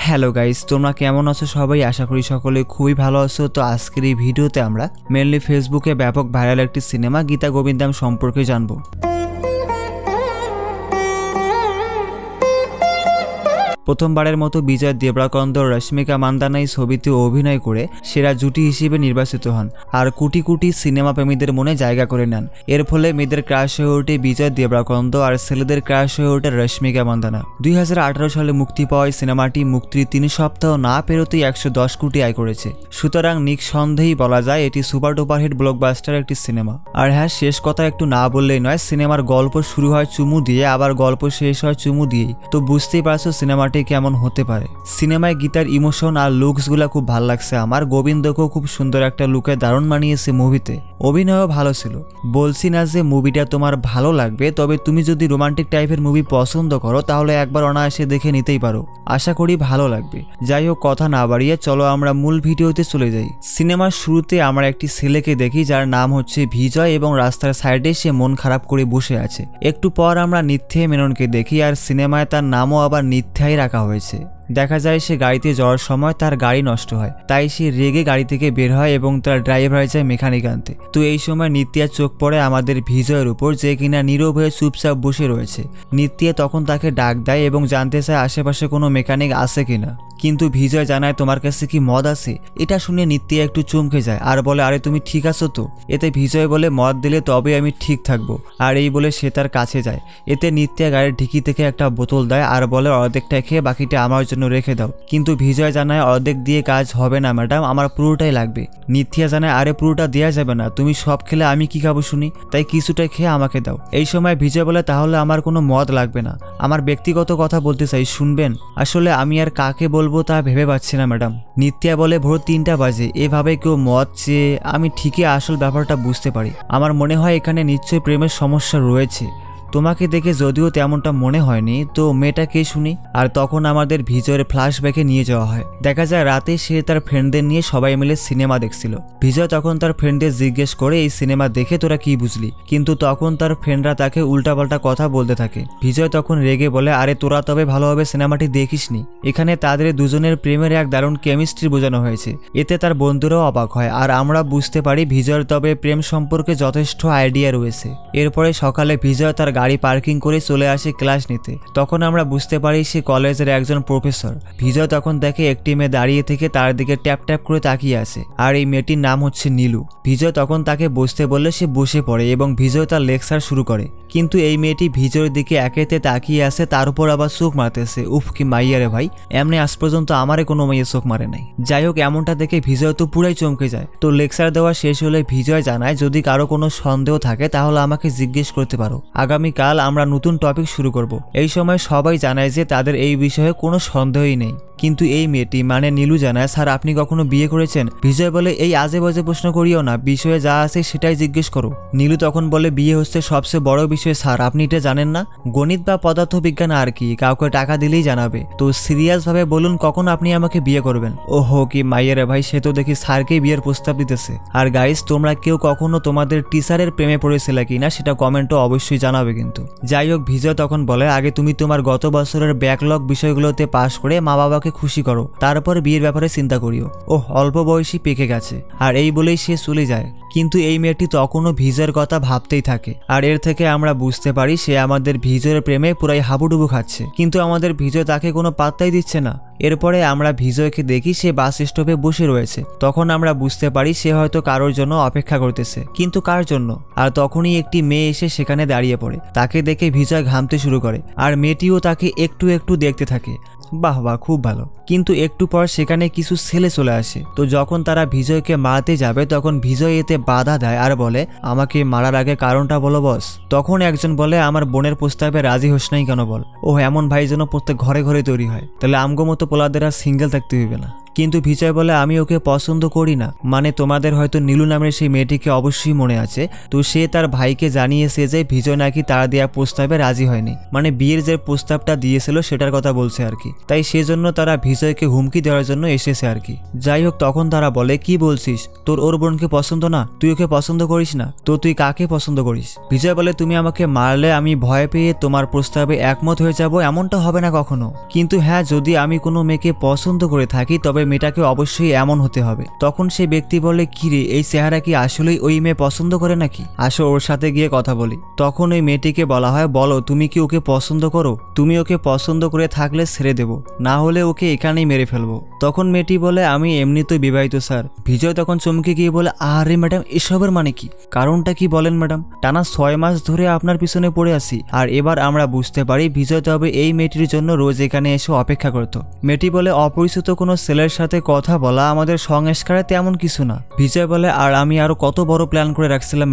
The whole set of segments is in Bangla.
হ্যালো গাইস, তোমরা কেমন আছো সবাই? আশা করি সকলে খুবই ভালো আছো। তো আজকের এই ভিডিওতে আমরা মেনলি ফেসবুকে ব্যাপক ভাইরাল একটি সিনেমা গীতা গোবিন্দম সম্পর্কে জানবো। প্রথমবারের মতো বিজয় দেবরাকন্দ ও রশ্মিকা মান্দানা এই ছবিতে অভিনয় করে সেরা জুটি হিসেবে নির্বাচিত হন আর কোটি কোটি সিনেমা প্রেমীদের মনে জায়গা করে নেন। এর ফলে মেয়েদের ক্রাশ হয়ে ওঠে বিজয় দেবরাকন্দ আর ছেলেদের ক্রাশ হয়ে ওঠে রশ্মিকা মান্দানা। 2018 সালে মুক্তি পাওয়া সিনেমাটি মুক্তির 3 সপ্তাহ না পেরোতেই 110 কোটি আয় করেছে। সুতরাং নিঃসন্দেহেই বলা যায় এটি সুপার ডুপার হিট ব্লকবাস্টার একটি সিনেমা। আর হ্যাঁ, শেষ কথা একটু না বললেই নয়, সিনেমার গল্প শুরু হয় চুমু দিয়ে, আবার গল্প শেষ হয় চুমু দিয়েই। তো বুঝতেই পারছো সিনেমাটি কেমন হতে পারে। সিনেমায় গীতার ইমোশন আর লুকস গুলা খুব ভালো লাগছে আমার। গোবিন্দকেও খুব সুন্দর একটা লুকে দারুণ মানিয়েছে মুভিতে, অভিনয়ও ভালো ছিল। বলছি না যে মুভিটা তোমার ভালো লাগবে, তবে তুমি যদি রোমান্টিক টাইপের মুভি পছন্দ করো তাহলে একবার অনায়াসে দেখে নিতেই পারো, আশা করি ভালো লাগবে। যাই হোক, কথা না বাড়িয়ে চলো আমরা মূল ভিডিওতে চলে যাই। সিনেমার শুরুতে আমরা একটি ছেলেকে দেখি যার নাম হচ্ছে বিজয় এবং রাস্তার সাইডে সে মন খারাপ করে বসে আছে। একটু পর আমরা নিত্যে মেননকে দেখি আর সিনেমায় তার নামও আবার নিত্যাই রাখা হয়েছে। দেখা যায় সে গাড়িতে যাওয়ার সময় তার গাড়ি নষ্ট হয়, তাই সে রেগে গাড়ি থেকে বের হয় এবং তার ড্রাইভার যায় মেকানিক আনতে। তো এই সময় নিত্যার চোখ পড়ে আমাদের বিজয়ের উপর, যে কিনা নীরব হয়ে চুপচাপ বসে রয়েছে। নিত্যা তখন তাকে ডাক দেয় এবং জানতে চায় আশেপাশে কোনো মেকানিক আছে কিনা, কিন্তু বিজয় জানায় তোমার কাছে কি মদ আছে? এটা শুনে নিত্যা একটু চমকে যায় আর বলে আরে তুমি ঠিক আছো তো? এতে বিজয় বলে মদ দিলে তবে আমি ঠিক থাকবো, আর এই বলে সে তার কাছে যায়। এতে নিত্যা গাড়ির ঢিকি থেকে একটা বোতল দেয় আর বলে অর্ধেকটা খেয়ে বাকিটা আমার জন্য রেখে দাও। কিন্তু বিজয় জানায় অর্ধেক দিয়ে কাজ হবে না ম্যাডাম, আমার পুরোটাই লাগবে। নিত্যা জানায় আরে পুরোটা দেওয়া যাবে না, তুমি সব খেলে আমি কি খাবো শুনি, তাই কিছুটা খেয়ে আমাকে দাও। এই সময় বিজয় বলে তাহলে আমার কোনো মদ লাগবে না, আমার ব্যক্তিগত কথা বলতে চাই, শুনবেন? আসলে আমি আর কাকে বলবো তা ভেবে পাচ্ছি না ম্যাডাম। নিত্যা বলে ভোর 3টা বাজে, এভাবে কেউ মদ চেয়ে? আমি ঠিকই আসল ব্যাপারটা বুঝতে পারি, আমার মনে হয় এখানে নিশ্চয়ই প্রেমের সমস্যা রয়েছে। তোমাকে দেখে যদিও তেমনটা মনে হয়নি, তো মেয়েটা কে শুনি? আর তখন আমাদের বিজয়ের ফ্ল্যাশব্যাকে নিয়ে যাওয়া হয়। দেখা যায় রাতে সে তার ফ্রেন্ডদের নিয়ে সবাই মিলে সিনেমা দেখছিল। বিজয় তখন তার ফ্রেন্ডদের জিজ্ঞেস করে এই সিনেমা দেখে তোরা কি বুঝলি, কিন্তু তখন তার ফ্রেন্ডরা তাকে উল্টাপাল্টা কথা বলতে থাকে। বিজয় তখন রেগে বলে আরে তোরা তবে ভালোভাবে সিনেমাটি দেখিসনি, এখানে তাদের দুজনের প্রেমের এক দারুণ কেমিস্ট্রি বোঝানো হয়েছে। এতে তার বন্ধুরাও অবাক হয় আর আমরা বুঝতে পারি বিজয়ের তবে প্রেম সম্পর্কে যথেষ্ট আইডিয়া রয়েছে। এরপরে সকালে বিজয় তার গাড়ি পার্কিং করে চলে আসে ক্লাস নিতে। তখন আমরা বুঝতে পারি সে কলেজের একজন প্রফেসর। বিজয় তখন দেখে একটি মেয়ে দাঁড়িয়ে থেকে তার দিকে ট্যাপ ট্যাপ করে তাকিয়ে আছে, আর এই মেয়েটির নাম হচ্ছে নীলু। বিজয় তখন তাকে বসতে বললে সে বসে পড়ে এবং বিজয় তার লেকচার শুরু করে। কিন্তু এই মেয়েটি বিজয়ের দিকে একেতে তাকিয়ে আছে, তার উপর আবার চোখ মারতেছে। উফ কি মাইয়া রে ভাই, এমনি আজ পর্যন্ত আমারে কোনো মেয়ে চোখ মারে নাই। যাই হোক, এমনটা দেখে বিজয় তো পুরাই চমকে যায়। তো লেকচার দেওয়া শেষ হলে বিজয় জানায় যদি কারো কোনো সন্দেহ থাকে তাহলে আমাকে জিজ্ঞেস করতে পারো, আগামীকাল আমরা নতুন টপিক শুরু করব। এই সময় সবাই জানায় যে তাদের এই বিষয়ে কোনো সন্দেহই নেই। কিন্তু এই মেয়েটি মানে নীলু জানায় স্যার আপনি কখনো বিয়ে করেছেন? বিজয় বলে এই আজে বাজে প্রশ্ন করিও না, বিষয়ে যা আছে সেটাই জিজ্ঞেস করো। নীলু তখন বলে বিয়ে হচ্ছে সবচেয়ে বড় বিষয় স্যার, আপনি এটা জানেন না? গণিত বা পদার্থবিজ্ঞান আর কি, কাউকে টাকা দিলেই জানাবে। তো সিরিয়াস ভাবে বলুন কখন আপনি আমাকে বিয়ে করবেন? ওহো কি মাইয়েরে ভাই, সে তো দেখি স্যারকেই বিয়ের প্রস্তাব দিতেছে। আর গাইস, তোমরা কেউ কখনো তোমাদের টিচারের প্রেমে পড়েছিলে কিনা সেটা কমেন্টও অবশ্যই জানাবে কিন্তু। যাই হোক, বিজয় তখন বলে আগে তুমি তোমার গত বছরের ব্যাকলগ বিষয়গুলোতে পাশ করে মা বাবাকে খুশি করো, তারপর বিয়ের ব্যাপারে চিন্তা করিও। ও অল্প বয়সী পেকে গেছে। আর এই বলেই সে চলে যায়। কিন্তু এই মেয়েটি তখনও বিজয়ের কথা ভাবতেই থাকে, আর এর থেকে আমরা বুঝতে পারি সে আমাদের বিজয়ের প্রেমে পুরাই হাবুডুবু খাচ্ছে। কিন্তু আমাদের বিজয় তাকে কোনো পাত্তাই দিচ্ছে না। এরপরে আমরা বিজয়কে দেখি সে বাস স্টপে বসে রয়েছে। তখন আমরা বুঝতে পারি সে হয়তো কারোর জন্য অপেক্ষা করতেছে, কিন্তু কার জন্য? আর তখনই একটি মেয়ে এসে সেখানে দাঁড়িয়ে পড়ে। তাকে দেখে বিজয় ঘামতে শুরু করে আর মেয়েটিও তাকে একটু একটু দেখতে থাকে। বাহ বাহ, খুব ভালো। কিন্তু একটু পর সেখানে কিছু ছেলে চলে আসে। তো যখন তারা বিজয়কে মারতে যাবে তখন বিজয় এতে বাধা দেয় আর বলে আমাকে মারার আগে কারণটা বলো বস। তখন একজন বলে আমার বোনের প্রস্তাবে রাজি হোস নাই কেন বল। ও এমন ভাই যেন প্রত্যেক ঘরে ঘরে তৈরি হয়, তাহলে আমগো মতো পোলাদের আর সিঙ্গেল থাকতে হইবে না। কিন্তু বিজয় বলে আমি ওকে পছন্দ করি না। মানে তোমাদের হয়তো নীলু নামের সেই মেয়েটিকে অবশ্যই মনে আছে। তো সে তার ভাইকে জানিয়েছে যে বিজয় নাকি তার দেওয়া প্রস্তাবে রাজি হয়নি, মানে বিয়ের যে প্রস্তাবটা দিয়েছিল সেটার কথা বলছে আর কি। তাই সেজন্য তারা বিজয়কে হুমকি দেওয়ার জন্য এসেছে আর কি। যাই হোক, তখন তারা বলে কি বলছিস, তোর ওর বোনকে পছন্দ না, তুই ওকে পছন্দ করিস না, তো তুই কাকে পছন্দ করিস? বিজয় বলে তুমি আমাকে মারলে আমি ভয় পেয়ে তোমার প্রস্তাবে একমত হয়ে যাব এমনটা হবে না কখনো, কিন্তু হ্যাঁ যদি আমি কোনো মেয়েকে পছন্দ করে থাকি তবে মেয়েটাকে অবশ্যই এমন হতে হবে। তখন সেই ব্যক্তি বলে কিরে এই চেহারা কি আসলেই ওই মেয়ে পছন্দ করে নাকি, আসো ওর সাথে গিয়ে কথা বলি। তখন ওই মেয়েটিকে বলা হয় বলো তুমি কি ওকে পছন্দ করো, তুমি ওকে পছন্দ করে থাকলে ছেড়ে দেবো, না হলে ওকে এখানেই মেরে ফেলবো। তখন মেয়েটি বলে আমি এমনিতেই বিবাহিত স্যার। বিজয় তখন চমকে গিয়ে বলে আরে ম্যাডাম এসবের মানে কি, কারণটা কি বলেন ম্যাডাম, টানা 6 মাস ধরে আপনার পিছনে পড়ে আছি। আর এবার আমরা বুঝতে পারি বিজয় তবে এই মেয়েটির জন্য রোজ এখানে এসে অপেক্ষা করতো। মেয়েটি বলে অপরিচিত কোনো ছেলের সাথে কথা বলা আমাদের সংস্কারে তেমন কিছু না। বিজয় বলে আর আমি আরো কত বড় প্ল্যান করে রাখছিলাম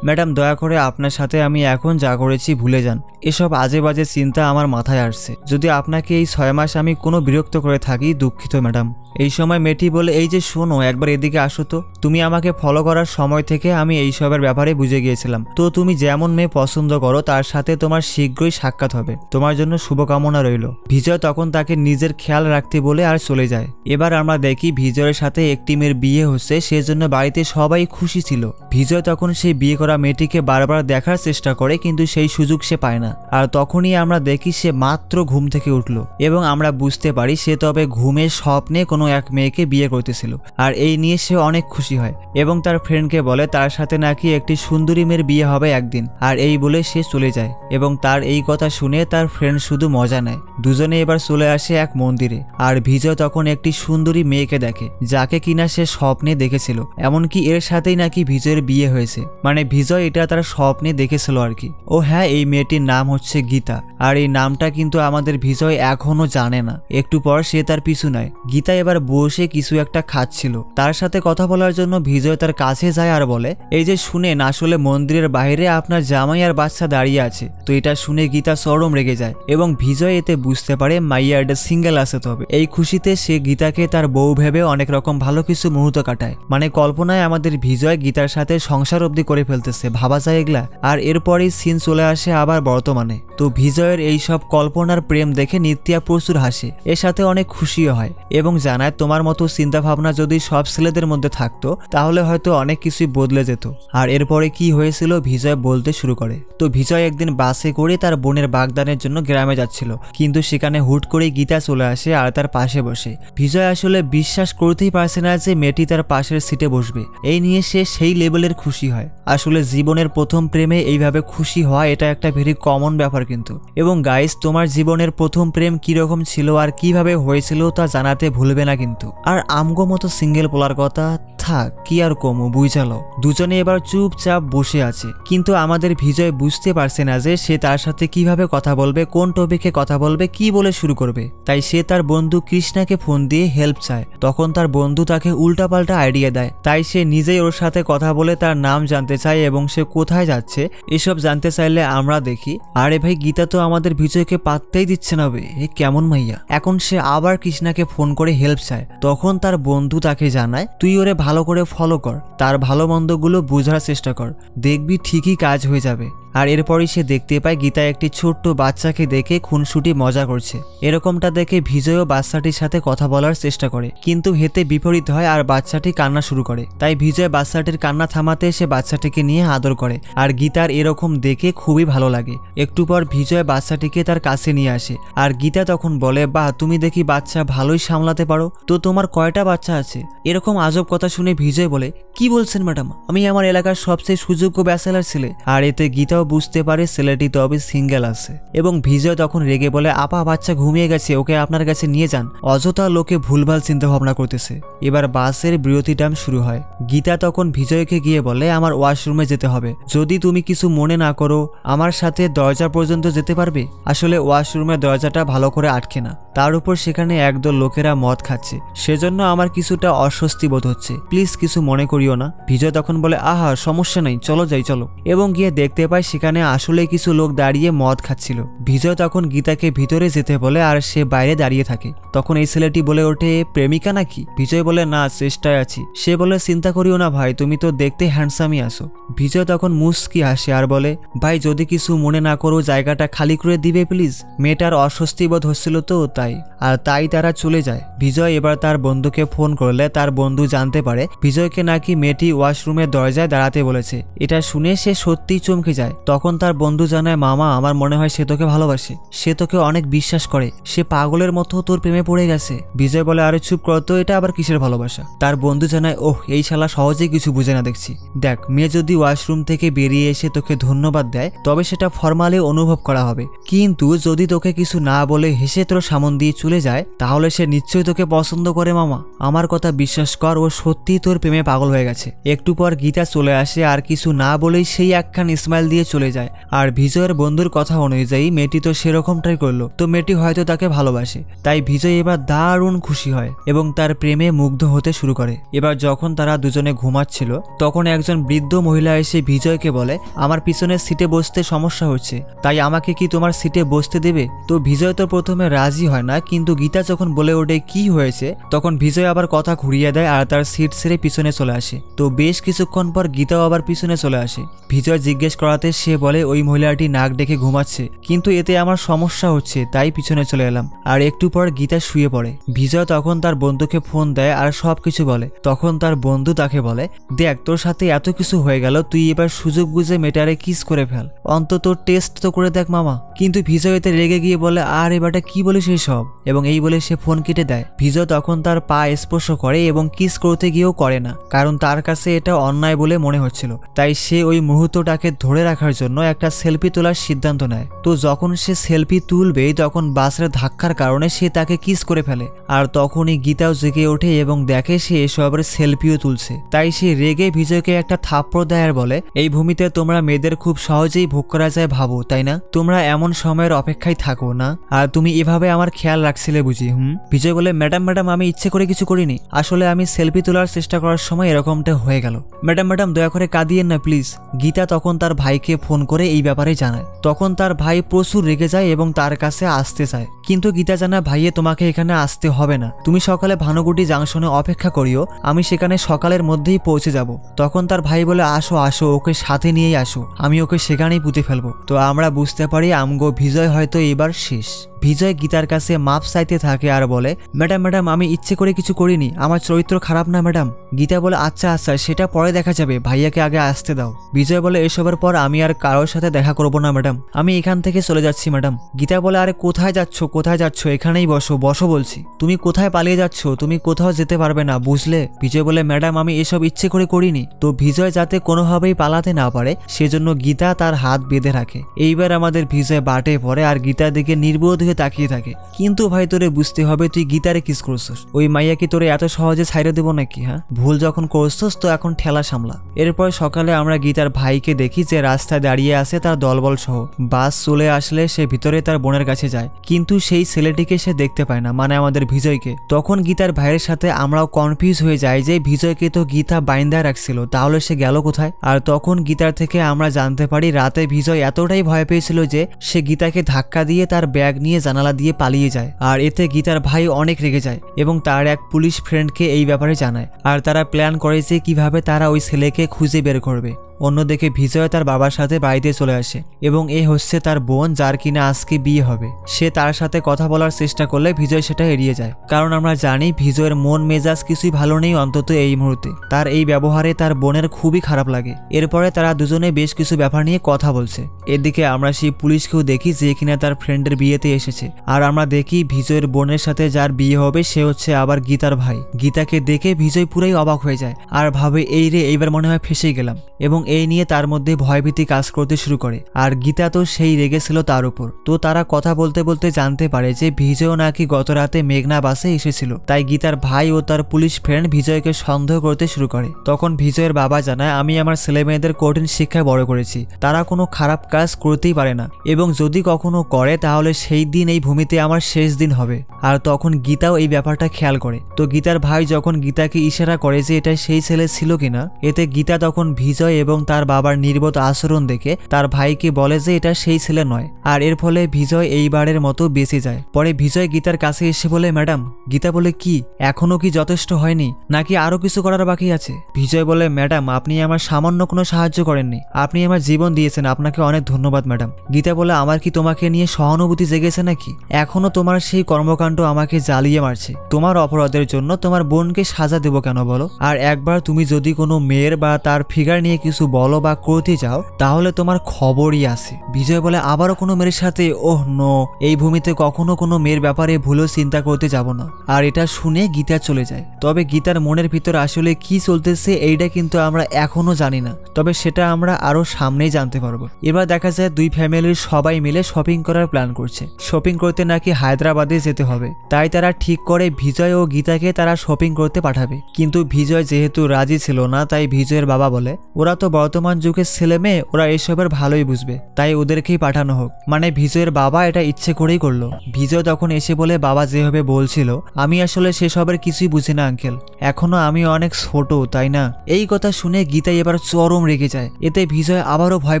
ম্যাডাম দয়া করে আপনার সাথে আমি এখন যা করেছি ভুলে যান, এসব আজে বাজে চিন্তা আমার মাথায় আসছে। যদি আপনাকে এই 6 মাস আমি কোনো বিরক্ত করে থাকি দুঃখিত ম্যাডাম। এই সময় মেয়েটি বলে এই যে শোনো একবার এদিকে আসো তো, তুমি আমাকে ফলো করার সময় থেকে আমি এইসবের ব্যাপারে বুঝে গিয়েছিলাম। তো তুমি যেমন মেয়ে পছন্দ করো তার সাথে তোমার শীঘ্রই সাক্ষাৎ হবে, তোমার জন্য শুভকামনা রইল। বিজয় তখন তাকে নিজের খেয়াল রাখতে বলে আর চলে যায়। এবার আমরা দেখি বিজয়ের সাথে একটি মেয়ের বিয়ে হচ্ছে, সেজন্য বাড়িতে সবাই খুশি ছিল। বিজয় তখন সেই বিয়ে করা মেয়েটিকে বারবার দেখার চেষ্টা করে কিন্তু সেই সুযোগ সে পায় না। আর তখনই আমরা দেখি সে মাত্র ঘুম থেকে উঠলো এবং আমরা বুঝতে পারি সে তবে ঘুমের স্বপ্নে কোনো এক মেয়েকে বিয়ে করতেছিল। আর এই নিয়ে সে অনেক খুশি হয় এবং তার ফ্রেন্ডকে বলে তার সাথে নাকি একটি সুন্দরী মেয়ের বিয়ে হবে একদিন। আর এই বলে সে চলে যায় এবং তার এই কথা শুনে তার ফ্রেন্ড শুধু মজা নেয়। দুজনে এবার চলে আসে এক মন্দিরে। আর বিজয় তখন একটি সুন্দরী মেয়েকে দেখে যাকে কিনা সে স্বপ্নে দেখেছিল, এমনকি এর সাথেই নাকি বিজয়ের বিয়ে হয়েছে। মানে বিজয় এটা তার স্বপ্নে দেখেছিল আর কি। ও হ্যাঁ, এই মেয়েটির নাম হচ্ছে গীতা। আর এই নামটা কিন্তু আমাদের বিজয় এখনো জানে না। একটু পর সে তার পিছু নেয়। গীতা এবার বসে কিছু একটা খাচ্ছিল। তার সাথে কথা বলার জন্য বিজয় তার কাছে যায় আর বলে এই যে শুনেন, আসলে মন্দিরের বাইরে আপনার জামাই আর বাচ্চা দাঁড়িয়ে আছে। তো এটা শুনে গীতা চরম রেগে যায় এবং বিজয় এতে বুঝতে পারে মাইয়া এটা সিঙ্গেল আছে। তবে এই খুশিতে সে গীতাকে তার বউ ভেবে অনেক রকম ভালো কিছু মুহূর্ত কাটায়। মানে কল্পনায় আমাদের বিজয় গীতার সাথে সংসার অবধি করে ফেলতেছে, ভাবা যায় এগুলা। আর এরপরেই সিন চলে আসে আবার বর্তমানে। তো বিজয়ের এই সব কল্পনার প্রেম দেখে নিত্যা প্রচুর হাসে, এর সাথে অনেক খুশিও হয় এবং জানায় তোমার মতো চিন্তা ভাবনা যদি সব ছেলেদের মধ্যে থাকতো তাহলে হয়তো অনেক কিছুই বদলে যেত। আর এরপরে কি হয়েছিল বিজয় বলতে শুরু করে। তো বিজয় একদিন বাসে করে তার বোনের বাগদানের জন্য গ্রামে যাচ্ছিল, কিন্তু সেখানে হুট করে গীতা চলে আসে আর তার পাশে বসে। বিজয় আসলে বিশ্বাস করতেই পারছে না যে মেয়েটি তার পাশের সিটে বসবে। এই নিয়ে সে সেই লেভেলের খুশি হয়। আসলে জীবনের প্রথম প্রেমে এইভাবে খুশি হওয়া এটা একটা ভেরি কমন ব্যাপার কিন্তু। এবং গাইস, তোমার জীবনের প্রথম প্রেম কিরকম ছিল আর কিভাবে হয়েছিল তা জানাতে ভুলবে না কিন্তু। আর আমগো মতো সিঙ্গেল পোলার কথা থাক, কি আর কমু বুঝালো। দুজনে এবার চুপচাপ বসে আছে, কিন্তু আমাদের বিজয় বুঝতে পারছে না যে সে তার সাথে কিভাবে কথা বলবে, কোন টপিকে কথা বলবে, কি বলে শুরু করবে। তাই সে তার বন্ধু কৃষ্ণাকে ফোন দিয়ে হেল্প চায়। তখন তার বন্ধু তাকে উল্টাপাল্টা আইডিয়া দেয়। তাই সে নিজেই ওর সাথে কথা বলে তার নাম জানতে চায় এবং সে কোথায় যাচ্ছে এসব জানতে চাইলে আমরা দেখি আরে ভাই গীতা তো আমাদের বিজয়কে পাত্তাই দিচ্ছে না, এ কেমন মাইয়া। এখন সে আবার কৃষ্ণাকে ফোন করে হেল্প চায়। তখন তার বন্ধু তাকে জানায় তুই ওরে ভালো করে ফলো কর, তার ভালো মন্দগুলো বোঝার চেষ্টা কর, দেখবি ঠিকই কাজ হয়ে যাবে। আর এরপরই সে দেখতে পায় গীতা একটি ছোট্ট বাচ্চাকে দেখে খুনসুটি মজা করছে। এরকমটা দেখে বিজয়ও বাচ্চাটির সাথে কথা বলার চেষ্টা করে, কিন্তু হেতে বিপরীত হয় আর বাচ্চাটি কান্না শুরু করে। তাই বিজয় বাচ্চাটির কান্না থামাতে সে বাচ্চাটিকে নিয়ে আদর করে। আর গীতার এরকম দেখে খুবই ভালো লাগে। একটু পর বিজয় বাচ্চাটিকে তার কাছে নিয়ে আসে আর গীতা তখন বলে বাহ, তুমি দেখি বাচ্চা ভালোই সামলাতে পারো, তো তোমার কয়টা বাচ্চা আছে? এরকম আজব কথা শুনে বিজয় বলে কি বলছেন ম্যাডাম, আমি আমার এলাকার সবচেয়ে সুযোগ্য ব্যাচেলার ছেলে। আর এতে গীতাও বুঝতে পারে ছেলেটি তবে সিঙ্গেল আছে এবং বিজয় তখন রেগে বলে আপা বাচ্চা ঘুমিয়ে গেছে, ওকে আপনার কাছে নিয়ে যান। অযথা লোকে ভুলভাল চিন্তা ভাবনা করতেছে। এবার বাসের বিরতি টাইম শুরু হয়। গীতা তখন বিজয়কে গিয়ে বলে আমার ওয়াশরুমে যেতে হবে, যদি তুমি কিছু মনে না করো আমার সাথে দরজা পর্যন্ত যেতে পারবে। আসলে ওয়াশরুমের দরজাটা ভালো করে আটকে না, তার উপর সেখানে একদল লোকেরা মদ খাচ্ছে, সেজন্য আমার কিছুটা অস্বস্তি বোধ হচ্ছে, প্লিজ কিছু মনে করিও না। বিজয় তখন বলে আহা সমস্যা নেই, চলো যাই চলো, এবং গিয়ে দেখতে পায় সেখানে আসলে কিছু লোক দাঁড়িয়ে মদ খাচ্ছিল। বিজয় তখন গীতাকে ভিতরে যেতে বলে আর সে বাইরে দাঁড়িয়ে থাকে। তখন এই ছেলেটি বলে ওঠে প্রেমিকা নাকি? বিজয় বলে না, চেষ্টায় আছি। সে বলে চিন্তা করিও না ভাই, তুমি তো দেখতে হ্যান্ডসামই আসো। বিজয় তখন মুস্কি হাসে আর বলে ভাই যদি কিছু মনে না করো জায়গাটা খালি করে দিবে প্লিজ। মেয়েটার অস্বস্তি বোধ হচ্ছিল তো তাই তারা চলে যায়। বিজয় এবার তার বন্ধুকে ফোন করলে তার বন্ধু জানতে পারে বিজয়কে নাকি মেয়েটি ওয়াশরুমের দরজায় দাঁড়াতে বলেছে। এটা শুনে সে সত্যিই চমকে যায়। তখন তার বন্ধু জানায় মামা আমার মনে হয় সে তোকে ভালোবাসে, সে তোকে অনেক বিশ্বাস করে, সে পাগলের মতো তোর প্রেমে পড়ে গেছে। বিজয় বলে আরে চুপ কর তো, এটা আবার কিসের ভালোবাসা? তার বন্ধু জানায় ওহ এই শালা সহজেই কিছু বুঝে না দেখছি। দেখ মেয়ে যদি ওয়াশরুম থেকে বেরিয়ে এসে তোকে ধন্যবাদ দেয় তবে সেটা ফর্মালি অনুভব করা হবে, কিন্তু যদি তোকে কিছু না বলে হেসে তোর সামন দিয়ে চলে যায় তাহলে সে নিশ্চয়ই তোকে পছন্দ করে মামা। আমার কথা বিশ্বাস কর, ও সত্যিই তোর প্রেমে পাগল হয়ে গেছে। একটু পর গীতা চলে আসে আর কিছু না বলেই সেই একখান স্মাইল দিয়ে চলে যায়। আর বিজয়ের বন্ধুর কথা অনুযায়ী মেয়েটি তো সেরকমটাই করলো, তো মেয়েটি হয়তো তাকে ভালোবাসে। তাই বিজয় এবার দারুণ খুশি হয় এবং তার প্রেমে মুগ্ধ হতে শুরু করে। এবার যখন তারা দুজনে ঘুমাচ্ছিল তখন একজন বৃদ্ধ মহিলা এসে বিজয়কে বলে আমার পিছনের সিটে বসতে সমস্যা হচ্ছে, তাই আমাকে কি তোমার সিটে বসতে দেবে? তো বিজয় তো প্রথমে রাজি হয় না, কিন্তু গীতা যখন বলে ওঠে কি হয়েছে তখন বিজয় আবার কথা ঘুরিয়ে দেয় আর তার সিট ছেড়ে পিছনে চলে আসে। তো বেশ কিছুক্ষণ পর গীতাও আবার পিছনে চলে আসে। বিজয় জিজ্ঞেস করাতে সে বলে ওই মহিলাটি নাক ডেকে ঘুমাচ্ছে, কিন্তু এতে আমার সমস্যা হচ্ছে তাই পিছনে চলে এলাম। আর একটু পর গীতা শুয়ে পড়ে। বিজয় তখন তার বন্ধুকে ফোন দেয় আর সবকিছু বলে। তখন তার বন্ধু তাকে বলে দেখ তোর সাথে এত কিছু হয়ে গেল, তুই এবার সুযোগ বুঝে মেটারে কিস করে ফেল, অন্তত টেস্ট তো করে দেখ মামা। কিন্তু বিজয় এতে রেগে গিয়ে বলে আর এবারটা কি বলিস এই সব, এবং এই বলে সে ফোন কেটে দেয়। বিজয় তখন তার পা স্পর্শ করে এবং কিস করতে গিয়েও করে না, কারণ তার কাছে এটা অন্যায় বলে মনে হচ্ছিল। তাই সে ওই মুহূর্তটাকে ধরে রাখার জন্য একটা সেলফি তোলার সিদ্ধান্ত নেয়। তো যখন সে সেলফি তুলবে তখন বাসের ধাক্কার কারণে সে তাকে কিস করে ফেলে। আর তখনই গীতাও জেগে ওঠে এবং দেখে সে এসবের সেলফিও তুলছে। তাই সে রেগে বিজয়কে একটা থাপ্পড় দেয় আর বলে এই ভূমিতে তোমরা মেয়েদের খুব সহজেই ভোগ করা যায় ভাবো তাই না? তোমরা এমন সময়ের অপেক্ষায় থাকো না, আর তুমি এভাবে আমার খেয়াল রাখছিলে বুঝি? বিজয় বলে ম্যাডাম আমি ইচ্ছে করে কিছু করিনি, আসলে আমি সেলফি তোলার চেষ্টা করার সময় এরকমটা হয়ে গেল। ম্যাডাম দয়া করে কাঁদিয়েন না প্লিজ। গীতা তখন তার ভাইকে ফোন করে এই ব্যাপারে জানায়। তখন তার ভাই প্রচুর রেগে যায় এবং তার কাছে আসতে চায়, কিন্তু গীতা জানায় ভাইয়ে তোমাকে এখানে আসতে হবে না, তুমি সকালে ভানুগুটি জাংশনে অপেক্ষা করিও, আমি সেখানে সকালের মধ্যেই পৌঁছে যাব। তখন তার ভাই বলে আসো ওকে সাথে নিয়েই আসো, আমি ওকে সেখানেই পুঁতে ফেলবো। তো আমরা বুঝতে পারি আমগো বিজয় হয়তো এবার শেষ। বিজয় গীতার কাছে মাপ চাইতে থাকে আর বলে ম্যাডাম আমি ইচ্ছে করে কিছু করিনি, আমার চরিত্র খারাপ না ম্যাডাম। গীতা বলে আচ্ছা সেটা পরে দেখা যাবে, ভাইয়াকে আগে আসতে দাও। বিজয় বলে এসবের পর আমি আর কারোর সাথে দেখা করবো না ম্যাডাম, আমি এখান থেকে চলে যাচ্ছি ম্যাডাম। গীতা বলে আরে কোথায় যাচ্ছ, এখানেই বসো বলছি, তুমি কোথায় পালিয়ে যাচ্ছ, তুমি কোথাও যেতে পারবে না বুঝলে? বিজয় বলে ম্যাডাম আমি এসব ইচ্ছে করে করিনি। তো বিজয় যাতে কোনোভাবেই পালাতে না পারে সেজন্য গীতা তার হাত বেঁধে রাখে। এইবার আমাদের বিজয় বাটে পড়ে আর গীতার দিকে নির্বোধ হয়ে তাকিয়ে থাকে। কিন্তু ভাই তোরে বুঝতে হবে তুই গীতারে কিস করছিস, ওই মাইয়া কি তোরে এত সহজে ছাইড়ে দেবো নাকি? হ্যাঁ, ভুল যখন করছিস তো এখন ঠেলা সামলা। এরপর সকালে আমরা গীতার ভাইকে দেখি যে রাস্তায় দাঁড়িয়ে আছে তার দলবল সহ। বাস চলে আসলে সে ভিতরে তার বোনের কাছে যায়, কিন্তু সেই ছেলেটিকে সে দেখতে পায় না, মানে আমাদের বিজয়কে। তখন গীতার ভাইয়ের সাথে আমরাও কনফিউজ হয়ে যাই যে বিজয়কে তো গীতা বাইন্দা রাখছিল, তাহলে সে গেল কোথায়? আর তখন গীতার থেকে আমরা জানতে পারি রাতে বিজয় এতটাই ভয় পেয়েছিল যে সে গীতাকে ধাক্কা দিয়ে তার ব্যাগ নিয়ে জানালা দিয়ে পালিয়ে যায়। আর এতে গীতার ভাই অনেক রেগে যায় এবং তার এক পুলিশ ফ্রেন্ডকে এই ব্যাপারে জানায়। আর তারা প্ল্যান করে যে কিভাবে তারা ওই ছেলেকে খুঁজে বের করবে। অন্যদিকে বিজয় তার বাবার সাথে বাড়িতে চলে আসে এবং এই হচ্ছে তার বোন যার কিনা আজকে বিয়ে হবে। সে তার সাথে কথা বলার চেষ্টা করলে বিজয় সেটা এড়িয়ে যায়, কারণ আমরা জানি বিজয়ের মন মেজাজ কিছুই ভালো নেই, অন্তত এই মুহূর্তে। তার এই ব্যবহারে তার বোনের খুবই খারাপ লাগে। এরপরে তারা দুজনে বেশ কিছু ব্যাপার নিয়ে কথা বলছে। এদিকে আমরা সেই পুলিশকেও দেখি যে কিনা তার ফ্রেন্ডের বিয়েতে এসেছে। আর আমরা দেখি বিজয়ের বোনের সাথে যার বিয়ে হবে সে হচ্ছে আবার গীতার ভাই। গীতাকে দেখে বিজয় পুরাই অবাক হয়ে যায় আর ভাবে এই রে, এইবার মনে হয় ফেসে গেলাম। এবং এই নিয়ে তার মধ্যে ভয়ভীতি কাজ করতে শুরু করে। আর গীতা তো সেই রেগেছিল তার উপর। তো তারা কথা বলতে বলতে জানতে পারে যে বিজয় নাকি গত রাতে মেঘনা বাসে এসেছিল। তাই গীতার ভাই ও তার পুলিশ ফ্রেন্ড বিজয়কে সন্দেহ করতে শুরু করে। তখন বিজয়ের বাবা জানায়, আমি আমার ছেলে মেয়েদের কঠিন শিক্ষায় বড় করেছি, তারা কোনো খারাপ কাজ করতেই পারে না, এবং যদি কখনো করে তাহলে সেই দিন এই ভূমিতে আমার শেষ দিন হবে। আর তখন গীতাও এই ব্যাপারটা খেয়াল করে। তো গীতার ভাই যখন গীতাকে ইশারা করে যে এটা সেই ছেলে ছিল কিনা, এতে গীতা তখন বিজয় এবং তার বাবার নির্বোধ আচরণ দেখে তার ভাইকে বলে যে এটা সেই ছেলে নয়। আর এর ফলে বিজয় এইবারের মতো বেঁচে যায়। পরে বিজয় গীতার কাছে এসে বলে, ম্যাডাম। গীতা বলে, কি এখনো কি যথেষ্ট হয়নি, নাকি আরো কিছু করার বাকি আছে? বিজয় বলে, ম্যাডাম আপনি আমার সামান্য কোনো সাহায্য করেননি, আপনি আমার জীবন দিয়েছেন, আপনাকে অনেক ধন্যবাদ ম্যাডাম। গীতা বলে, আমার কি তোমাকে নিয়ে সহানুভূতি জেগেছে নাকি? এখনো তোমার সেই কর্মকাণ্ড আমাকে জ্বালিয়ে মারছে। তোমার অপরাধের জন্য তোমার বোনকে সাজা দেবো কেন বলো? আর একবার তুমি যদি কোনো মেয়ের বা তার ফিগার নিয়ে কিছু বলো বা করতে যাও তাহলে তোমার খবরই আছে। বিজয় বলে, আবারও কোনো মেয়ের সাথে? ওহ নো, এই ভূমিতে কখনো কোনো মেয়ের ব্যাপারে ভুলেও চিন্তা করতে যাব না। আর এটা শুনে গীতা চলে যায়। তবে গীতার মনের ভিতর আসলে কি চলতেছে এইটা কিন্তু আমরা এখনো জানি না, তবে সেটা আমরা আরো সামনেই জানতে পারবো। এবার দেখা যায় দুই ফ্যামিলির সবাই মিলে শপিং করার প্ল্যান করছে। শপিং করতে নাকি হায়দ্রাবাদে যেতে হবে, তাই তারা ঠিক করে বিজয় ও গীতাকে তারা শপিং করতে পাঠাবে। কিন্তু বিজয় যেহেতু রাজি ছিল না, তাই বিজয়ের বাবা বলে, ওরা তো বর্তমান যুগের ছেলে মেয়ে, ওরা এসবের ভালোই বুঝবে, তাই ওদেরকেই পাঠানো হোক। মানে বিজয়ের বাবা এটা ইচ্ছে করেই করলো। বিজয় তখন এসে বলে, বাবা যেভাবে বলছিল আমি আসলে সেসবের কিছুই বুঝি না আঙ্কেল, এখনো আমি অনেক ছোট, তাই না? এই কথা শুনে গীতা এবার চরম রেগে যায়। এতে বিজয় আবারও ভয়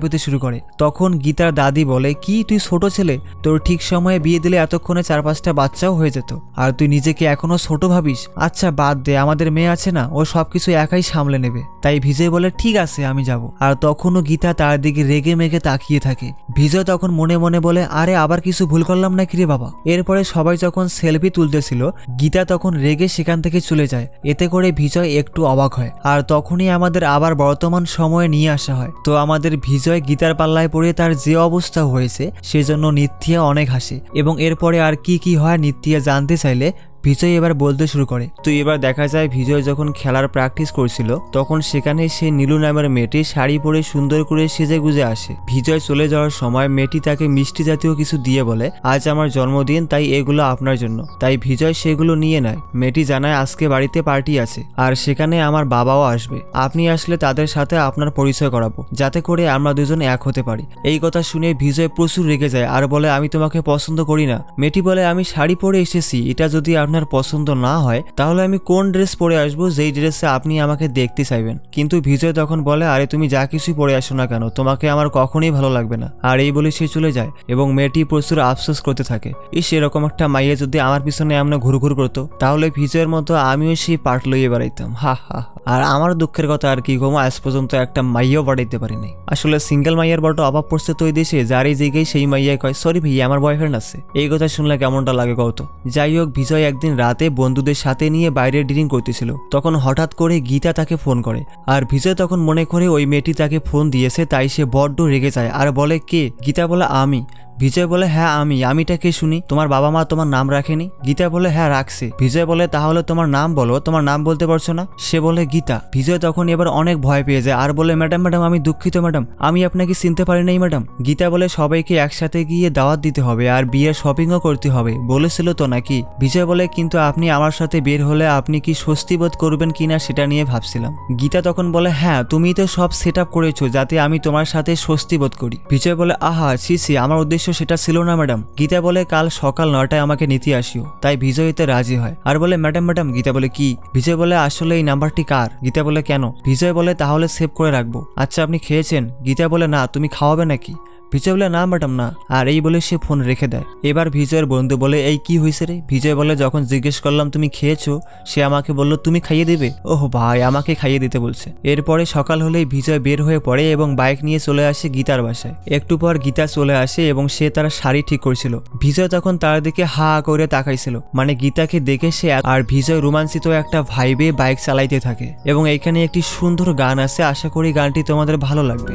পেতে শুরু করে। তখন গীতার দাদি বলে, কি তুই ছোট ছেলে, তোর ঠিক সময়ে বিয়ে দিলে এতক্ষণে 4-5টা বাচ্চাও হয়ে যেত, আর তুই নিজেকে এখনো ছোট ভাবিস? আচ্ছা বাদ দে, আমাদের মেয়ে আছে না, ও সবকিছু একাই সামলে নেবে। তাই বিজয় বলে, ঠিক আছে আমি যাব। আর তখনও গীতা তার দিকে রেগে মেগে তাকিয়ে থাকে। বিজয় তখন মনে মনে বলে, আরে আবার কিছু ভুল করলাম নাকি রে বাবা? এরপরে সবাই যখন সেলফি তুলতেছিল গীতা তখন রেগে সেখান থেকে চলে যায়। এতে করে বিজয় একটু অবাক হয়। আর তখনই আমাদের আবার বর্তমান সময়ে নিয়ে আসা হয়। তো আমাদের বিজয় গীতার পাল্লায় পড়ে তার যে অবস্থা হয়েছে সেজন্য নিত্যা অনেক হাসে। এবং এরপরে আর কি কি হয় নিত্যা জানতে চাইলে বিজয় এবার বলতে শুরু করে। তো এবার দেখা যায় বিজয় যখন খেলার প্র্যাকটিস করছিল তখন সেখানে সে নীলু নামের মেয়েটি শাড়ি পরে সুন্দর করে সেজে গুজে আসে। বিজয় চলে যাওয়ার সময় মেয়েটি তাকে মিষ্টি জাতীয় কিছু দিয়ে বলে, আজ আমার জন্মদিন, তাই এগুলো আপনার জন্য। তাই বিজয় সেগুলো নিয়ে নেয়। মেয়েটি জানায় আজকে বাড়িতে পার্টি আছে আর সেখানে আমার বাবাও আসবে, আপনি আসলে তাদের সাথে আপনার পরিচয় করাবো, যাতে করে আমরা দুজন এক হতে পারি। এই কথা শুনে বিজয় প্রচুর রেগে যায় আর বলে, আমি তোমাকে পছন্দ করি না। মেয়েটি বলে, আমি শাড়ি পরে এসেছি, এটা যদি আপনার পছন্দ না হয় তাহলে আমি কোন ড্রেস পরে আসবো যেই ড্রেসে আপনি আমাকে দেখতে চাইবেন? কিন্তু বিজয় তখন বলে, আরে তুমি যা কিছু পরে আসো না কেন, তোমাকে আমার কখনোই ভালো লাগবে না। আর এই বলে সে চলে যায় এবং মেয়েটি প্রচুর আফসোস করতে থাকে, এরকম একটা মাইয়া যদি আমার পিছনে এমন ঘুরঘুর করতো তাহলে বিজয়ের মতো আমিও সেই পাট লইয়ে বেড়াইতাম, হা হা। আর আমার দুঃখের কথা আর কি গো, আজ পর্যন্ত একটা মাইয়াও বাড়াইতে পারিনি। আসলে সিঙ্গেল মাইয়ার বড় অভাব পড়ছে তো এই দেশে, যার এই জায়গায় সেই মাইয়াই কয়, সরি ভাইয়া আমার বয়ফ্রেন্ড আছে। এই কথা শুনলে কেমনটা লাগে কত? যাই হোক, বিজয় একদিন রাতে বন্ধুদের সাথে নিয়ে বাইরে ড্রিঙ্ক করতেছিল। তখন হঠাৎ করে গীতা তাকে ফোন করে। আর বিজয় তখন মনে করে ওই মেয়েটি তাকে ফোন দিয়েছে, তাই সে বড্ড রেগে যায় আর বলে, কে? গীতা বলে, আমি। বিজয় বলে, হ্যাঁ আমিটা কে শুনি? তোমার বাবা মা তোমার নাম রাখেনি? গীতা বলে, হ্যাঁ রাখছে। বিজয় বলে, তাহলে তোমার নাম বলো, তোমার নাম বলতে পারছো না? সে বলে, গীতা। বিজয় তখন এবার অনেক ভয় পেয়ে যায় আর বলে, ম্যাডাম আমি দুঃখিত ম্যাডাম, আমি আপনাকে চিনতে পারি নাই ম্যাডাম। গীতা বলে, সবাইকে একসাথে গিয়ে দাওয়াত দিতে হবে আর বিয়ের শপিংও করতে হবে বলেছিল তো নাকি? বিজয় বলে, কিন্তু আপনি আমার সাথে বের হলে আপনি কি স্বস্তি বোধ করবেন কিনা সেটা নিয়ে ভাবছিলাম। গীতা তখন বলে, হ্যাঁ তুমি তো সব সেট আপ করেছো যাতে আমি তোমার সাথে স্বস্তি বোধ করি। বিজয় বলে, আহা ছি, আমার উদ্দেশ্য সেটা ছিল না ম্যাডাম। গীতা বলে, কাল সকাল 9টায় আমাকে নিতে আসিও। তাই বিজয় এতে রাজি হয় আর বলে, ম্যাডাম। গীতা বলে, কি? বিজয় বলে, আসলে এই নাম্বারটি কার? গীতা বলে, কেন? বিজয় বলে, তাহলে সেভ করে রাখবো। আচ্ছা আপনি খেয়েছেন? গীতা বলে, না। তুমি খাওয়াবে নাকি? বিজয় বলে, না ম্যাডাম না। আর এই বলে সে ফোন রেখে দেয়। এবার বিজয়ের বন্ধু বলে, এই কি হয়েছে রে? বিজয় বলে, যখন জিজ্ঞেস করলাম তুমি খেয়েছো, সে আমাকে বলল তুমি খাইয়ে দেবে। ওহ ভাই, আমাকে খাইয়ে দিতে বলছে। এরপরে সকাল হলেই বিজয় বের হয়ে পড়ে এবং বাইক নিয়ে চলে আসে গীতার বাসায়। একটু পর গীতা চলে আসে এবং সে তার শাড়ি ঠিক করছিল। বিজয় তখন তার দিকে হা করে তাকাইছিল, মানে গীতাকে দেখে সে। আর বিজয় রোমাঞ্চিত একটা ভাইবে বাইক চালাইতে থাকে এবং এখানে একটি সুন্দর গান আছে, আশা করি গানটি তোমাদের ভালো লাগবে।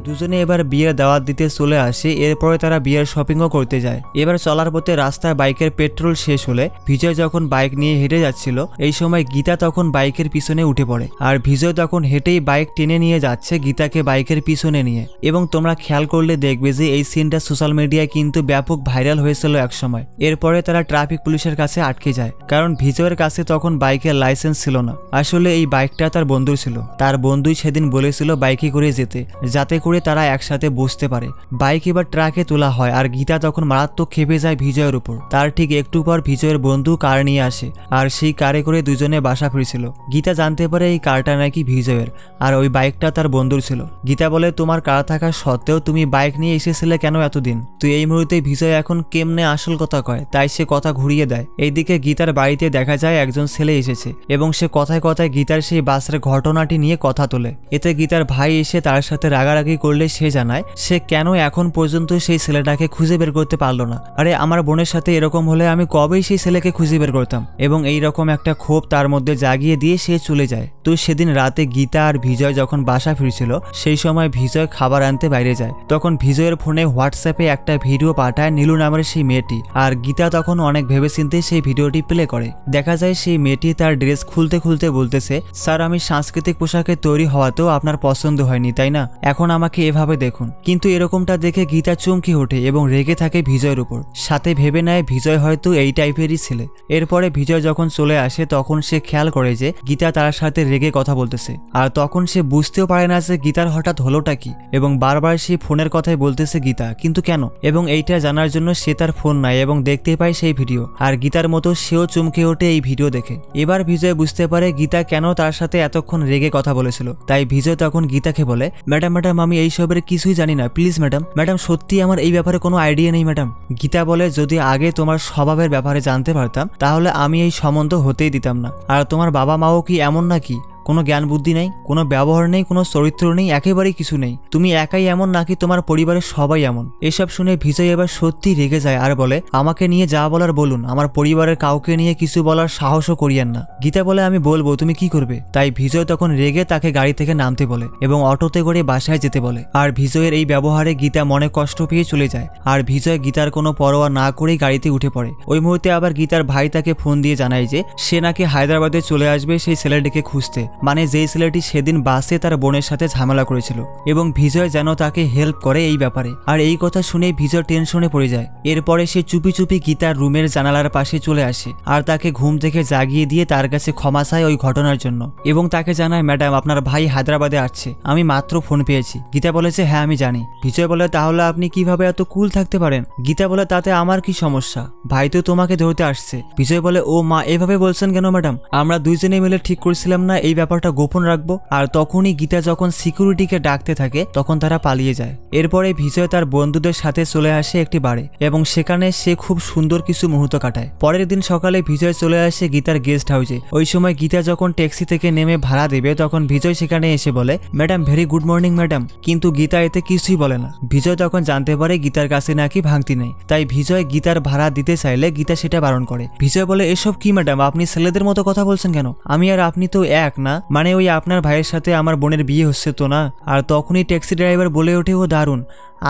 দুজনে এবার বিয়ের দাওয়াত দিতে চলে আসে। এরপরে তারা বিয়ের শপিংও করতে যায়। এবার চলার পথে রাস্তায় বাইকের পেট্রোল শেষ হলে বিজয় যখন বাইক নিয়ে হেঁটে যাচ্ছিল, এই সময় গীতা তখন বাইকের পিছনে উঠে পড়ে। আর বিজয় তখন হেঁটেই বাইক টেনে নিয়ে যাচ্ছে গীতাকে বাইকের পিছনে নিয়ে। এবং তোমরা খেয়াল করলে দেখবে যে এই সিনটা সোশ্যাল মিডিয়ায় কিন্তু ব্যাপক ভাইরাল হয়েছিল একসময়। এরপরে তারা ট্রাফিক পুলিশের কাছে আটকে যায়, কারণ বিজয়ের কাছে তখন বাইকের লাইসেন্স ছিল না। আসলে এই বাইকটা তার বন্ধুর ছিল। তার বন্ধুই সেদিন বলেছিল বাইকে করে যেতে, যাতে করে তারা একসাথে বসতে পারে। বাইক এবার ট্রাকে তোলা হয় আর গীতা তখন মারাত্মক খেপে যায় বিজয়ের উপর। তার ঠিক একটু পর বিজয়ের বন্ধু কার নিয়ে আসে আর সেই কারে করে দুজনে বাসা ফিরছিল। গীতা জানতে পারে এই কারটা নাকি বিজয়ের আর ওই বাইকটা তার বন্ধুর ছিল। গীতা বলে, তোমার কার থাকা সত্ত্বেও তুমি বাইক নিয়ে এসেছিলে কেন এতদিন? তুই এই মুহূর্তে বিজয় এখন কেমনে আসল কথা কয়, তাই সে কথা ঘুরিয়ে দেয়। এইদিকে গীতার বাড়িতে দেখা যায় একজন ছেলে এসেছে এবং সে কথায় কথায় গীতার সেই বাসের ঘটনাটি নিয়ে কথা তোলে। এতে গীতার ভাই এসে তার সাথে রাগারাগি করলে সে জানায় সে কেন এখন পর্যন্ত সেই ছেলেটাকে খুঁজে বের করতে পারলো না। আরে আমার বোনের সাথে এরকম হলে আমি কবেই সেই ছেলেকে খুঁজে বের করতাম। এবং এইরকম একটা ক্ষোভ তার মধ্যে জাগিয়ে দিয়ে সে চলে যায়। তো সেদিন রাতে গীতা আর বিজয় যখন বাসা ফিরছিল, সেই সময় বিজয় খাবার আনতে বাইরে যায়। তখন বিজয়ের ফোনে হোয়াটসঅ্যাপে একটা ভিডিও পাঠায় নীলু নামের সেই মেয়েটি। আর গীতা তখন অনেক ভেবেচিন্তে সেই ভিডিওটি প্লে করে। দেখা যায় সেই মেয়েটি তার ড্রেস খুলতে খুলতে বলতেছে, স্যার আমি সাংস্কৃতিক পোশাকে তৈরি হওয়াতেও আপনার পছন্দ হয়নি তাই না, এখন আমাকে এভাবে দেখুন। কিন্তু এরকমটা দেখে গীতা চমকে ওঠে এবং রেগে থাকে বিজয়ের উপর। সাথে ভেবে নেয় বিজয় হয়তো এই টাইপেরই ছেলে। এরপরে বিজয় যখন চলে আসে তখন সে খেয়াল করে যে গীতা তার সাথে রেগে কথা বলতেছে। আর তখন সে বুঝতেও পারে না যে গীতার হঠাৎ হলোটা কি, এবং বারবার সে ফোনের কথাই বলতেছে গীতা, কিন্তু কেন। এবং এইটা জানার জন্য সে তার ফোন নেয় এবং দেখতে পায় সেই ভিডিও। আর গীতার মতো সেও চমকে ওঠে এই ভিডিও দেখে। এবার বিজয় বুঝতে পারে গীতা কেন তার সাথে এতক্ষণ রেগে কথা বলেছিল। তাই বিজয় তখন গীতাকে বলে, ম্যাডাম ম্যাডাম আমি এইসবের কিছুই জানি না, প্লিজ ম্যাডাম, ম্যাডাম সত্যি আমার এই ব্যাপারে কোনো আইডিয়া নেই ম্যাডাম। গীতা বলে, যদি আগে তোমার স্বভাবের ব্যাপারে জানতে পারতাম তাহলে আমি এই সম্বন্ধ হতেই দিতাম না। আর তোমার বাবা মাও কি এমন নাকি? কোনো জ্ঞান বুদ্ধি নেই, কোনো ব্যবহার নেই, কোনো চরিত্র নেই, একেবারেই কিছু নেই। তুমি একাই এমন নাকি তোমার পরিবারের সবাই এমন? এসব শুনে বিজয় এবার সত্যি রেগে যায় আর বলে, আমাকে নিয়ে যা বলার বলুন, আমার পরিবারের কাউকে নিয়ে কিছু বলার সাহসও করিয়েন না। গীতা বলে, আমি বলবো, তুমি কি করবে? তাই বিজয় তখন রেগে তাকে গাড়ি থেকে নামতে বলে এবং অটোতে করে বাসায় যেতে বলে। আর বিজয়ের এই ব্যবহারে গীতা মনে কষ্ট পেয়ে চলে যায়। আর বিজয় গীতার কোনো পরোয়া না করেই গাড়িতে উঠে পড়ে। ওই মুহূর্তে আবার গীতার ভাই তাকে ফোন দিয়ে জানায় যে সে নাকি হায়দ্রাবাদে চলে আসবে সেই ছেলেটিকে খুঁজতে, মানে যেই ছেলেটি সেদিন বাসে তার বোনের সাথে ঝামেলা করেছিল, এবং বিজয় যেন তাকে হেল্প করে এই ব্যাপারে। আর এই কথা শুনে বিজয় টেনশনে পড়ে যায়। এরপরে সে চুপি চুপি গীতার রুমের জানালার পাশে চলে আসে আর তাকে ঘুম থেকে জাগিয়ে দিয়ে তার কাছে ক্ষমা চায় ওই ঘটনার জন্য, এবং তাকে জানায়, ম্যাডাম আপনার ভাই হায়দ্রাবাদে আসছে, আমি মাত্র ফোন পেয়েছি। গীতা বলেছে, হ্যাঁ আমি জানি। বিজয় বলে, তাহলে আপনি কিভাবে এত কুল থাকতে পারেন? গীতা বলে, তাতে আমার কি সমস্যা, ভাই তো তোমাকে ধরতে আসছে। বিজয় বলে, ও মা, এভাবে বলছেন কেন ম্যাডাম? আমরা দুইজনে মিলে ঠিক করেছিলাম না এই ব্যাপারটা গোপন রাখবো? আর তখনই গীতা যখন সিকিউরিটিকে ডাকতে থাকে তখন তারা পালিয়ে যায়। এরপরে বিজয় তার বন্ধুদের সাথে চলে আসে একটি বারে এবং সেখানে সে খুব সুন্দর কিছু মুহূর্ত কাটায়। পরের দিন সকালে বিজয় চলে আসে গীতার গেস্ট হাউসে। ওই সময় গীতা যখন ট্যাক্সি থেকে নেমে ভাড়া দেবে তখন বিজয় সেখানে এসে বলে, madam very good morning madam. কিন্তু গীতা এতে কিছুই বলে না। বিজয় তখন জানতে পারে গীতার কাছে নাকি ভাঙতি নেই, তাই বিজয় গীতার ভাড়া দিতে চাইলে গীতা সেটা বারণ করে। বিজয় বলে, এসব কি ম্যাডাম, আপনি ছেলেদের মতো কথা বলছেন কেন? আমি আর আপনি তো এক না, মানে ওই আপনার ভাইয়ের সাথে আমার বোনের বিয়ে হচ্ছে তো না? আর তখনই ট্যাক্সি ড্রাইভার বলে ওঠে, ও দারুণ,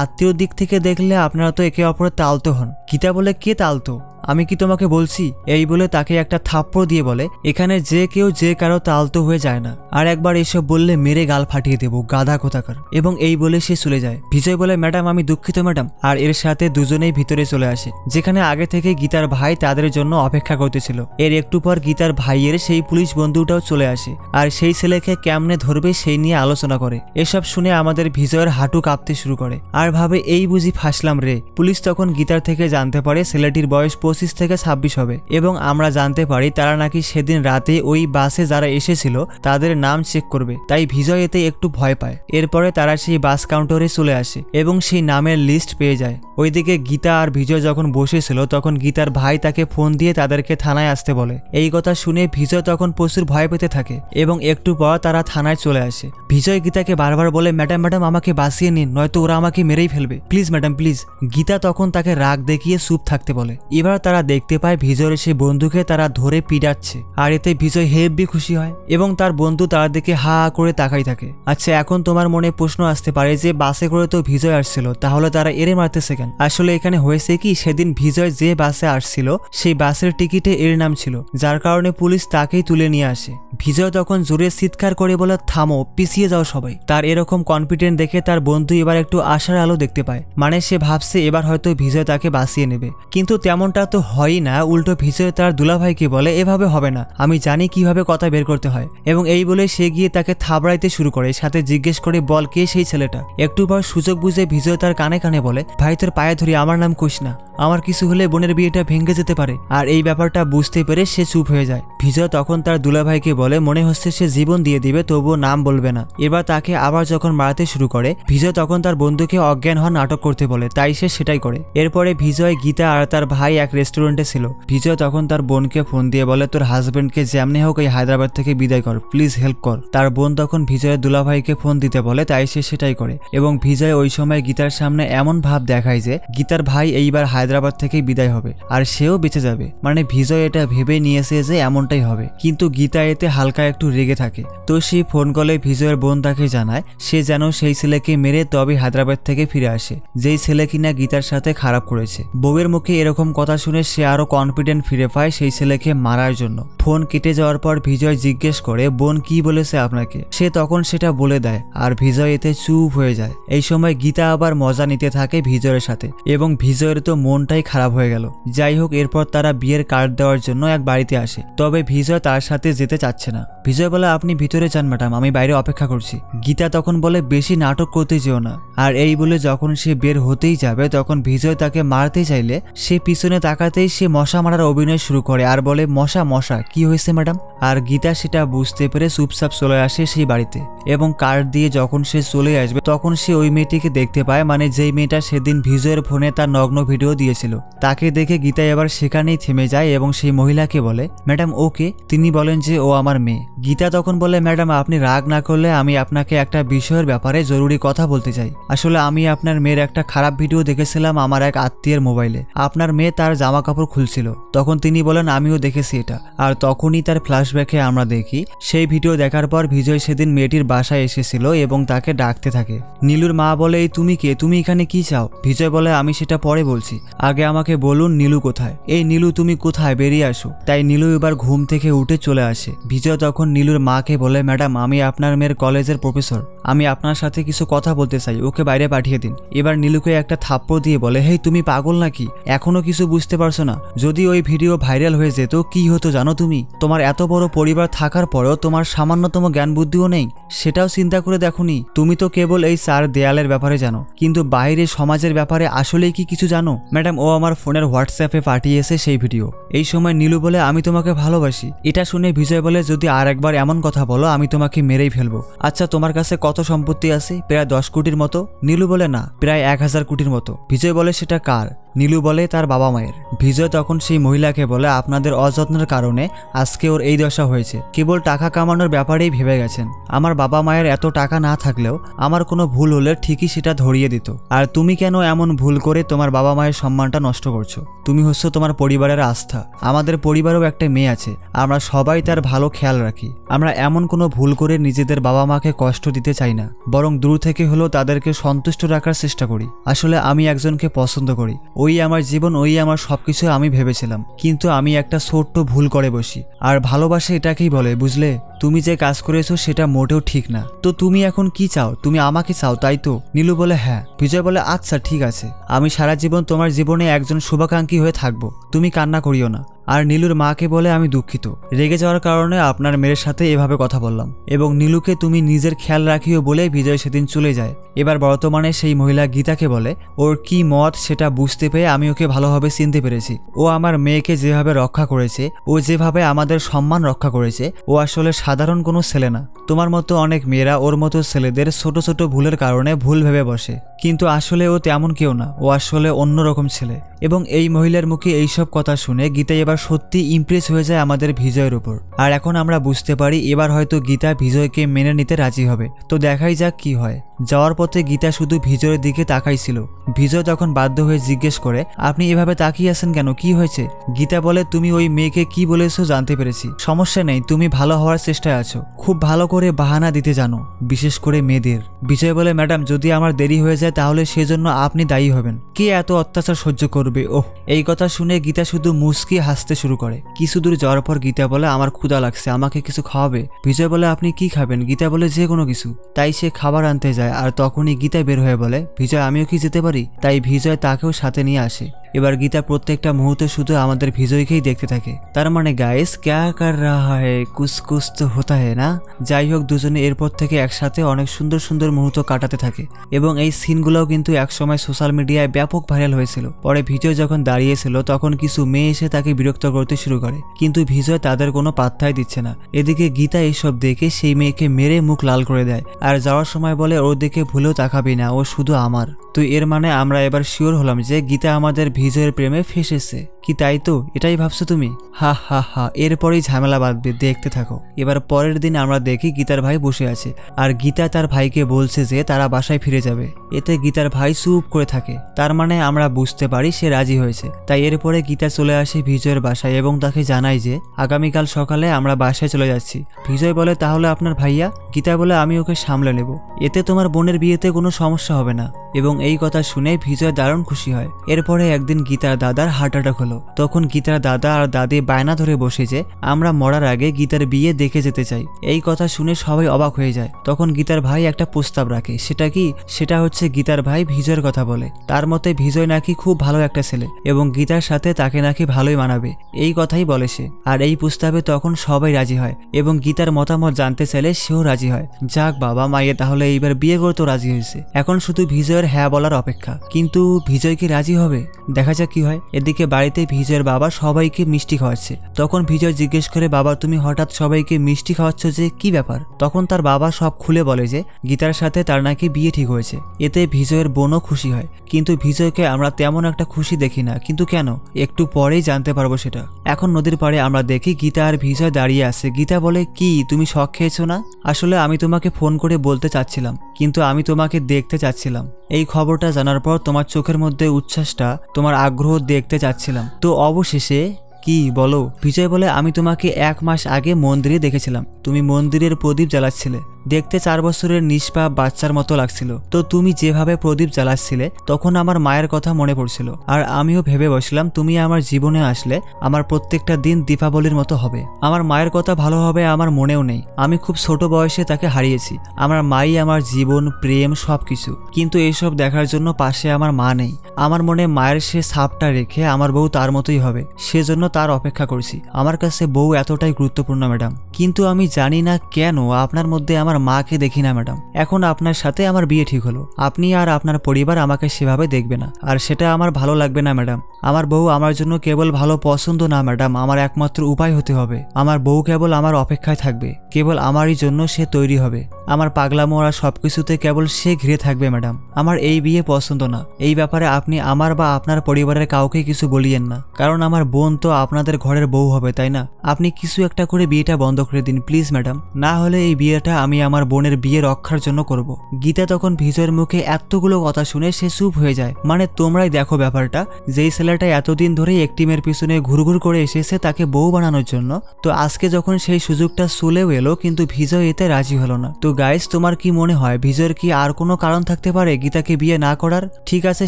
আত্মীয় দিক থেকে দেখলে আপনারা তো একে অপরের তালতো হন। গীতা বলে, কে তালতো? আমি কি তোমাকে বলছি? এই বলে তাকে একটা থাপ্পড় দিয়ে বলে, এখানে যে কেউ যে কারো তালতো হয়ে যায় না, আর একবার এসব বললে মেরে গাল ফাটিয়ে দেবো, গাধা কোথাকার। এবং এই বলে সে চলে যায়। বিজয় বলে, ম্যাডাম আমি দুঃখিত ম্যাডাম। আর এর সাথে দুজনেই ভিতরে চলে আসে, যেখানে আগে থেকে গীতার ভাই তাদের জন্য অপেক্ষা করতেছিল। এর একটু পর গীতার ভাইয়ের সেই পুলিশ বন্ধুটাও চলে আসে আর সেই ছেলেকে কেমনে ধরবে সেই নিয়ে আলোচনা করে। এসব শুনে আমাদের বিজয়ের হাঁটু কাঁপতে শুরু করে আর ভাবে, এই বুঝি ফাঁসলাম রে। পুলিশ তখন গীতার থেকে জানতে পারে ছেলেটির বয়স 25 থেকে 26 হবে, এবং আমরা জানতে পারি তারা নাকি সেদিন রাতে ওই বাসে যারা এসেছিল তাদের নাম চেক করবে। তাই বিজয় এতে একটু ভয় পায়। এরপরে তারা সেই বাস কাউন্টারে চলে আসে এবং সেই নামের লিস্ট পেয়ে যায়। ওইদিকে গীতা আর বিজয় যখন বসেছিল তখন গীতার ভাই তাকে ফোন দিয়ে তাদেরকে থানায় আসতে বলে। এই কথা শুনে বিজয় তখন প্রচুর ভয় পেতে থাকে এবং একটু পর তারা থানায় চলে আসে। বিজয় গীতাকে বারবার বলে, ম্যাডাম ম্যাডাম আমাকে বাঁচিয়ে নিন, নয়তো ওরা আমাকে মেরেই ফেলবে, প্লিজ ম্যাডাম প্লিজ। গীতা তখন তাকে রাগ দেখিয়ে চুপ থাকতে বলে। এবার তারা দেখতে পায় বিজয়ের সেই বন্ধুকে তারা ধরে পিটাচ্ছে, আর এতে বিজয় হেব্বি খুশি হয় এবং তার বন্ধু তার দিকে হা করে তাকাই থাকে। আচ্ছা, এখন তোমার মনে প্রশ্ন আসতে পারে যে বাসে করে তো বিজয় আসছিল, তাহলে তারা এরে মারতেছে কেন? আসলে এখানে হয়েছে কি, সেদিন বিজয় যে বাসে আসছিল সেই বাসের টিকিটে এর নাম ছিল, যার কারণে পুলিশ তাকেই তুলে নিয়ে আসে। বিজয় তখন জোরে চিৎকার করে বলে, থামো, পিছিয়ে যাও সবাই। তার এরকম কনফিডেন্ট দেখে তার বন্ধু এবার একটু আশার আলো দেখতে পায়, মানে সে ভাবছে এবার হয়তো বিজয় তাকে বাঁচিয়ে নেবে। কিন্তু তেমনটা তো হয়ই না, উল্টো বিজয় তার দুলাভাইকে বলে, এভাবে হবে না, আমি জানি কিভাবে কথা বের করতে হয়। এবং এই বলে সে গিয়ে তাকে থাবড়াইতে শুরু করে, সাথে জিজ্ঞেস করে, বল কে সেই ছেলেটা। একটু পর সুযোগ বুঝে বিজয় তার কানে কানে বলে, ভাই তোর পায়ে ধরি, আমার নাম কোষ না, আমার কিছু হলে বোনের বিয়েটা ভেঙে যেতে পারে। আর এই ব্যাপারটা বুঝতে পেরে সে চুপ হয়ে যায়। বিজয় তখন তার দুলাভাইকে বলে, মনে হচ্ছে সে জীবন দিয়ে দিবে, তবুও নাম বলবে না। এবার তাকে আবার যখন মারতে শুরু করে, বিজয় তখন তার বন্ধুকে অজ্ঞান হওয়ার নাটক করতে বলে, তাই সে সেটাই করে। এরপরে বিজয়, গীতা আর তার ভাই এক রেস্টুরেন্টে ছিল। বিজয় তখন তার বোনকে ফোন দিয়ে বলে, তোর হাজবেন্ডকে যেমনি হোক এই হায়দ্রাবাদ থেকে বিদায় কর, প্লিজ হেল্প কর। তার বোন তখন বিজয়ের দুলাভাইকে ফোন দিতে বলে, তাই সে সেটাই করে। এবং বিজয় ওই সময় গীতার সামনে এমন ভাব দেখায় যে গীতার ভাই এইবার হায়দ্রাবাদ থেকে বিদায় হবে আর সেও বেঁচে যাবে, মানে বিজয় এটা ভেবে নিয়েছে যে এমনটাই হবে। কিন্তু গীতা এতে হালকা একটু রেগে থাকে। তো সেই ফোন কলে বিজয়ের বোন তাকে জানায় সে যেন সেই ছেলেকে মেরে তবে হায়দ্রাবাদ থেকে ফিরে আসে, যেই ছেলে কিনা গীতার সাথে খারাপ করেছে। বউয়ের মুখে এরকম কথা শুনে সে আরো কনফিডেন্ট ফিরে পায় সেই ছেলেকে মারার জন্য। ফোন কেটে যাওয়ার পর বিজয় জিজ্ঞেস করে, বোন কি বলেছে আপনাকে? সে তখন সেটা বলে দেয় আর বিজয় এতে চুপ হয়ে যায়। এই সময় গীতা আবার মজা নিতে থাকে বিজয়ের সাথে এবং বিজয়ের তো মনটাই খারাপ হয়ে গেল। যাই হোক, এরপর তারা বিয়ের কার্ড দেওয়ার জন্য এক বাড়িতে আসে, তবে বিজয় তার সাথে যেতে চাচ্ছে না। বিজয় বলে, আপনি ভিতরে যান ম্যাডাম, আমি বাইরে অপেক্ষা করছি। গীতা তখন বলে, বেশি নাটক করতে যেও না। আর এই বলে যখন সে বের হতেই যাবে তখন বিজয় তাকে মারতে চাইলে সে পিছনে তাকাতেই সে মশা মারার অভিনয় শুরু করে আর বলে, মশা মশা কি হয়েছে ম্যাডাম? আর গীতা সেটা বুঝতে পেরে চুপচাপ চলে আসে সেই বাড়িতে এবং কার্ড দিয়ে যখন সে চলে আসবে তখন সে ওই মেয়েটিকে দেখতে পায়, মানে যেই মেয়েটা সেদিন বিজয়ের ফোনে তার নগ্ন ভিডিও দিয়েছিল। তাকে দেখে গীতা এবার সেখানেই থেমে যায় এবং সেই মহিলাকে বলে, ম্যাডাম ওকে? তিনি বলেন যে ও আমার মেয়ে। গীতা তখন বলে, ম্যাডাম আপনি রাগ না করলে আমি আপনাকে একটা বিষয়ের ব্যাপারে জরুরি কথা বলতে চাই। আসলে আমি আপনার মেয়ের একটা খারাপ ভিডিও দেখেছিলাম আমার এক আত্মীয়ের মোবাইলে। আপনার মেয়ে তার জামা কাপড় খুলছিল। তখন তিনি বলেন, আমিও দেখেছি এটা। আর তখনই তার ফ্ল্যাশব্যাকে আমরা দেখি সেই ভিডিও দেখার পর বিজয় সেদিন মেয়েটির বাসায় এসেছিল এবং তাকে ডাকতে থাকে। নীলুর মা বলে, এই তুমি কে? তুমি এখানে কি চাও? বিজয় বলে, আমি সেটা পরে বলছি, আগে আমাকে বলুন নীলু কোথায়? এই নীলু তুমি কোথায়, বেরিয়ে আসো। তাই নীলু এবার ঘুম থেকে উঠে চলে আসে। বিজয় তখন নীলুর মাকে বলে, ম্যাডাম আমি আপনার মেয়ের কলেজের প্রফেসর, আমি আপনার সাথে কিছু কথা বলতে চাই, ওকে বাইরে পাঠিয়ে দিন। এবার নীলুকে একটা থাপ্পড় দিয়ে বলে, হেই তুমি পাগল নাকি? এখনো কিছু বুঝতে পারছো না? যদি ওই ভিডিও ভাইরাল হয়ে যেত কি হতো জানো তুমি? তোমার এত বড় পরিবার থাকার পরেও তোমার সামান্যতম জ্ঞান বুদ্ধিও নেই, সেটাও চিন্তা করে দেখোনি? তুমি তো কেবল এই 4 দেয়ালের ব্যাপারে জানো, কিন্তু বাইরে সমাজের ব্যাপারে আসলেই কি কিছু জানো? ম্যাডাম ও আমার ফোনের হোয়াটসঅ্যাপে পাঠিয়েছে সেই ভিডিও। এই সময় নীলু বলে, আমি তোমাকে ভালোবাসি। এটা শুনে বিজয় বলে, যদি আর একবার এমন কথা বলো আমি তোমাকে মেরেই ফেলবো। আচ্ছা তোমার কাছে কত সম্পত্তি আছে? প্রায় 10 কোটির মতো। নীলু বলে, না প্রায় 1000 কোটির মতো। বিজয় বলে, সেটা কার? নীলু বলে, তার বাবা মায়ের। বিজয় তখন সেই মহিলাকে বলে, আপনাদের অযত্নের কারণে আজকে ওর এই দশা হয়েছে, কেবল টাকা কামানোর ব্যাপারেই ভেবে গেছেন। আমার বাবা মায়ের এত টাকা না থাকলেও আমার কোনো ভুল হলে ঠিকই সেটা ধরিয়ে দিত। আর তুমি কেন এমন ভুল করে তোমার বাবা মায়ের সম্মানটা নষ্ট করছো? তুমি হচ্ছ তোমার পরিবারের আস্থা। আমাদের পরিবারেও একটা মেয়ে আছে, আমরা সবাই তার ভালো খেয়াল রাখি। আমরা এমন কোনো ভুল করে নিজেদের বাবা মাকে কষ্ট দিতে চাই না, বরং দূর থেকে হলেও তাদেরকে সন্তুষ্ট রাখার চেষ্টা করি। আসলে আমি একজনকে পছন্দ করি, ওই আমার জীবন, ওই আমার সবকিছু আমি ভেবেছিলাম, কিন্তু আমি একটা ছোট্ট ভুল করে বসি। আর ভালোবাসা এটাকেই বলে, বুঝলে? তুমি যে কাজ করেছো সেটা মোটেও ঠিক না। তো তুমি এখন কি চাও? তুমি আমাকে চাও তাই তো? নীলু বলে, হ্যাঁ। বিজয় বলে, আচ্ছা ঠিক আছে, আমি সারা জীবন তোমার জীবনে একজন শুভাকাঙ্ক্ষী হয়ে থাকবো, তুমি কান্না করিও না। আর নীলুর মাকে বলে, আমি দুঃখিত, রেগে যাওয়ার কারণে আপনার মেয়ের সাথে এভাবে কথা বললাম। এবং নীলুকে তুমি নিজের খেয়াল রাখিও বলে বিজয় সেদিন চলে যায়। এবার বর্তমানে সেই মহিলা গীতাকে বলে, ওর কি মত সেটা বুঝতে পেরে আমি ওকে ভালোভাবে চিনতে পেরেছি। ও আমার মেয়েকে যেভাবে রক্ষা করেছে, ও যেভাবে আমাদের সম্মান রক্ষা করেছে, ও আসলে সাধারণ কোনো ছেলে না। তোমার মতো অনেক মেয়েরা ওর মতো ছেলেদের ছোট ছোট ভুলের কারণে ভুল ভেবে বসে, কিন্তু আসলে ও তেমন কেউ না, ও আসলে অন্যরকম ছেলে। এবং এই মহিলার মুখে এইসব কথা শুনে গীতা এবার সত্যি ইমপ্রেস হয়ে যায় আমাদের বিজয়ের উপর। আর এখন আমরা বুঝতে পারি এবার হয়তো গীতা বিজয়কে মেনে নিতে রাজি হবে। তো দেখাই যাক কি হয়। যাওয়ার পথে গীতা শুধু বিজয়ের দিকে তাকাইছিল। বিজয় তখন বাধ্য হয়ে জিজ্ঞেস করে, আপনি এভাবে তাকিয়ে আছেন কেন, কি হয়েছে? গীতা বলে, তুমি ওই মেয়েকে কি বলেছো জানতে পেরেছি। সমস্যা নেই, তুমি ভালো হওয়ার চেষ্টায় আছো। খুব ভালো করে বাহানা দিতে জানো, বিশেষ করে মেয়েদের। বিজয় বলে, ম্যাডাম যদি আমার দেরি হয়ে যায় তাহলে সেজন্য আপনি দায়ী হবেন। কে এত অত্যাচার সহ্য করবে? ওহ। এই কথা শুনে গীতা শুধু মুচকি হাসতে শুরু করে। কিছু দূর যাওয়ার পর গীতা বলে, আমার ক্ষুধা লাগছে, আমাকে কিছু খাওয়াবে? বিজয় বলে, আপনি কি খাবেন? গীতা বলে, যে কোনো কিছু। তাই সে খাবার আনতে যায় আর তখনই গীতা বের হয়ে বলে, বিজয় আমিও কি যেতে পারি? তাই বিজয় তাকেও সাথে নিয়ে আসে। এবার গীতা প্রত্যেকটা মুহূর্তে শুধু আমাদের বিজয়কেই দেখতে থাকে। তার মানে গাইস, ক্যা কর রাহা হ্যায়, কুছ কুছ তো হোতা হ্যায় না? যাই হোক, দুজনে এরপর থেকে একসাথে অনেক সুন্দর সুন্দর মুহূর্ত কাটাতে থাকে এবং এই সিনগুলোও কিন্তু একসময় সোশ্যাল মিডিয়ায় ব্যাপক ভাইরাল হয়েছিল। পরে বিজয় যখন দাঁড়িয়েছিল তখন কিছু মেয়ে এসে তাকে বিরক্ত করতে শুরু করে, কিন্তু বিজয় তাদের কোনো পাত্তাই দিচ্ছে না। এদিকে গীতা এইসব দেখে সেই মেয়েকে মেরে মুখ লাল করে দেয় আর যাওয়ার সময় বলে, ওর দিকে ভুলেও তাকাবি না, ও শুধু আমার। তো এর মানে আমরা এবার শিওর হলাম যে গীতা আমাদের বিজয়ের প্রেমে ফেসেছে। কি তাই তো? এটাই ভাবছো তুমি? হা হা হা। এরপরেই ঝামেলা বাঁধবে, দেখতে থাকো। এবার পরের দিন আমরা দেখি গীতার ভাই বসে আছে আর গীতা তার ভাইকে বলছে যে তারা বাসায় ফিরে যাবে। এতে গীতার ভাই চুপ করে থাকে। তার মানে আমরা বুঝতে পারি সে রাজি হয়েছে। তাই এরপরে গীতা চলে আসে বিজয়ের বাসায় এবং তাকে জানায় যে আগামীকাল সকালে আমরা বাসায় চলে যাচ্ছি। বিজয় বলে, তাহলে আপনার ভাইয়া? গীতা বলে, আমি ওকে সামলে নেব, এতে তোমার বোনের বিয়েতে কোনো সমস্যা হবে না। এবং এই কথা শুনে বিজয় দারুণ খুশি হয়। এরপরে একদিন গীতার দাদার হার্ট অ্যাটাক হলো। তখন গীতার দাদা আর দাদি বায়না ধরে বসে যে আমরা মরার আগে গীতার বিয়ে দেখে যেতে চাই। এই কথা শুনে সবাই অবাক হয়ে যায়। তখন গীতার ভাই একটা প্রস্তাব রাখে। সেটা কি? সেটা হচ্ছে গীতার ভাই বিজয়ের কথা বলে। তার মতে বিজয় নাকি খুব ভালো একটা ছেলে এবং গীতার সাথে তাকে নাকি ভালোই মানাবে, এই কথাই বলে সে। আর এই প্রস্তাবে তখন সবাই রাজি হয় এবং গীতার মতামত জানতে চাইলে সেও রাজি হয়। যাক বাবা, মাইয়ে তাহলে এইবার বিয়ে করতেও রাজি হয়েছে। এখন শুধু বিজয়ের হ্যাঁ বলার অপেক্ষা। কিন্তু বিজয় কি রাজি হবে? দেখা যাক কি হয়। এদিকে বাড়িতে বিজয়ের বাবা সবাইকে মিষ্টি খাওয়াচ্ছে। তখন বিজয় জিজ্ঞেস করে, বাবা তুমি হঠাৎ সবাইকে মিষ্টি খাওয়াচ্ছ যে, কি ব্যাপার? তখন তার বাবা সব খুলে বলে যে গীতার সাথে তার নাকি বিয়ে ঠিক হয়েছে। এতে বিজয়ের বোনও খুশি হয়, কিন্তু বিজয়কে আমরা তেমন একটা খুশি দেখি না। কিন্তু কেন? একটু পরেই জানতে পারবো সেটা। এখন নদীর পাড়ে আমরা দেখি গীতা আর বিজয় দাঁড়িয়ে আছে। গীতা বলে, কি তুমি শখ খেয়েছো না? আসলে আমি তোমাকে ফোন করে বলতে চাচ্ছিলাম, কিন্তু আমি তোমাকে দেখতে চাচ্ছিলাম। এই খবরটা জানার পর তোমার চোখের মধ্যে উচ্ছ্বাসটা, তোমার আগ্রহ দেখতে চাচ্ছিলাম। তো অবশেষে কি বলো? বিজয় বলে, আমি তোমাকে 1 মাস আগে মন্দিরে দেখেছিলাম, তুমি মন্দিরের প্রদীপ জ্বালাচ্ছিলে। দেখতে 4 বছরের নিষ্পাপ বাচ্চার মতো লাগছিল। তো তুমি যেভাবে প্রদীপ জ্বালাচ্ছিলে তখন আমার মায়ের কথা মনে পড়ছিল আর আমিও ভেবে বসলাম তুমি আমার জীবনে আসলে আমার প্রত্যেকটা দিন দীপাবলির মতো হবে। আমার মায়ের কথা ভালো হবে আমার মনেও নেই। আমি খুব ছোট বয়সে তাকে হারিয়েছি। আমার মাই আমার জীবন, প্রেম, সবকিছু। কিন্তু এইসব দেখার জন্য পাশে আমার মা নেই। আমার মনে মায়ের সে ছাপটা রেখে আমার বউ তার মতোই হবে, সেজন্য তার অপেক্ষা করছি। আমার কাছে বউ এতটাই গুরুত্বপূর্ণ ম্যাডাম। কিন্তু আমি জানি না কেন আপনার মধ্যে আমার মাকে দেখি না ম্যাডাম। এখন আপনার সাথে আমার বিয়ে ঠিক হলো, আপনি আর আপনার পরিবার আমাকে সেভাবে দেখবে না, আর সেটা আমার ভালো লাগবে না ম্যাডাম। আমার বউ আমার জন্য কেবল ভালো পছন্দ না ম্যাডাম, আমার একমাত্র উপায় হতে হবে। আমার বউ কেবল আমার অপেক্ষায় থাকবে, কেবল আমারই জন্য সে তৈরি হবে। আমার পাগলামো আর সবকিছুতে কেবল সে ঘিরে থাকবে ম্যাডাম। আমার এই বিয়ে পছন্দ না। এই ব্যাপারে আপনি আমার বা আপনার পরিবারের কাউকে কিছু বলিয়েন না, কারণ আমার বোন তো আপনাদের ঘরের বউ হবে, তাই না? আপনি কিছু একটা করে বিয়েটা বন্ধ করে দিন প্লিজ ম্যাডাম, না হলে এই বিয়েটা আমি আমার বোনের বিয়ে রক্ষার জন্য করব। গীতা তখন বিজয়ের মুখে এতগুলো কথা শুনে সে চুপ হয়ে যায়। মানে তোমরাই দেখো ব্যাপারটা, যেই ছেলেটা এতদিন ধরে একটি মেয়ের পিছনে ঘুরঘুর করে এসেছে তাকে বউ বানানোর জন্য, তো আজকে যখন সেই সুযোগটা চলেও এলো কিন্তু বিজয় এতে রাজি হলো না। তো গাইস, তোমার কি মনে হয় বিজয়ের কি আর কোনো কারণ থাকতে পারে গীতাকে বিয়ে না করার? ঠিক আছে,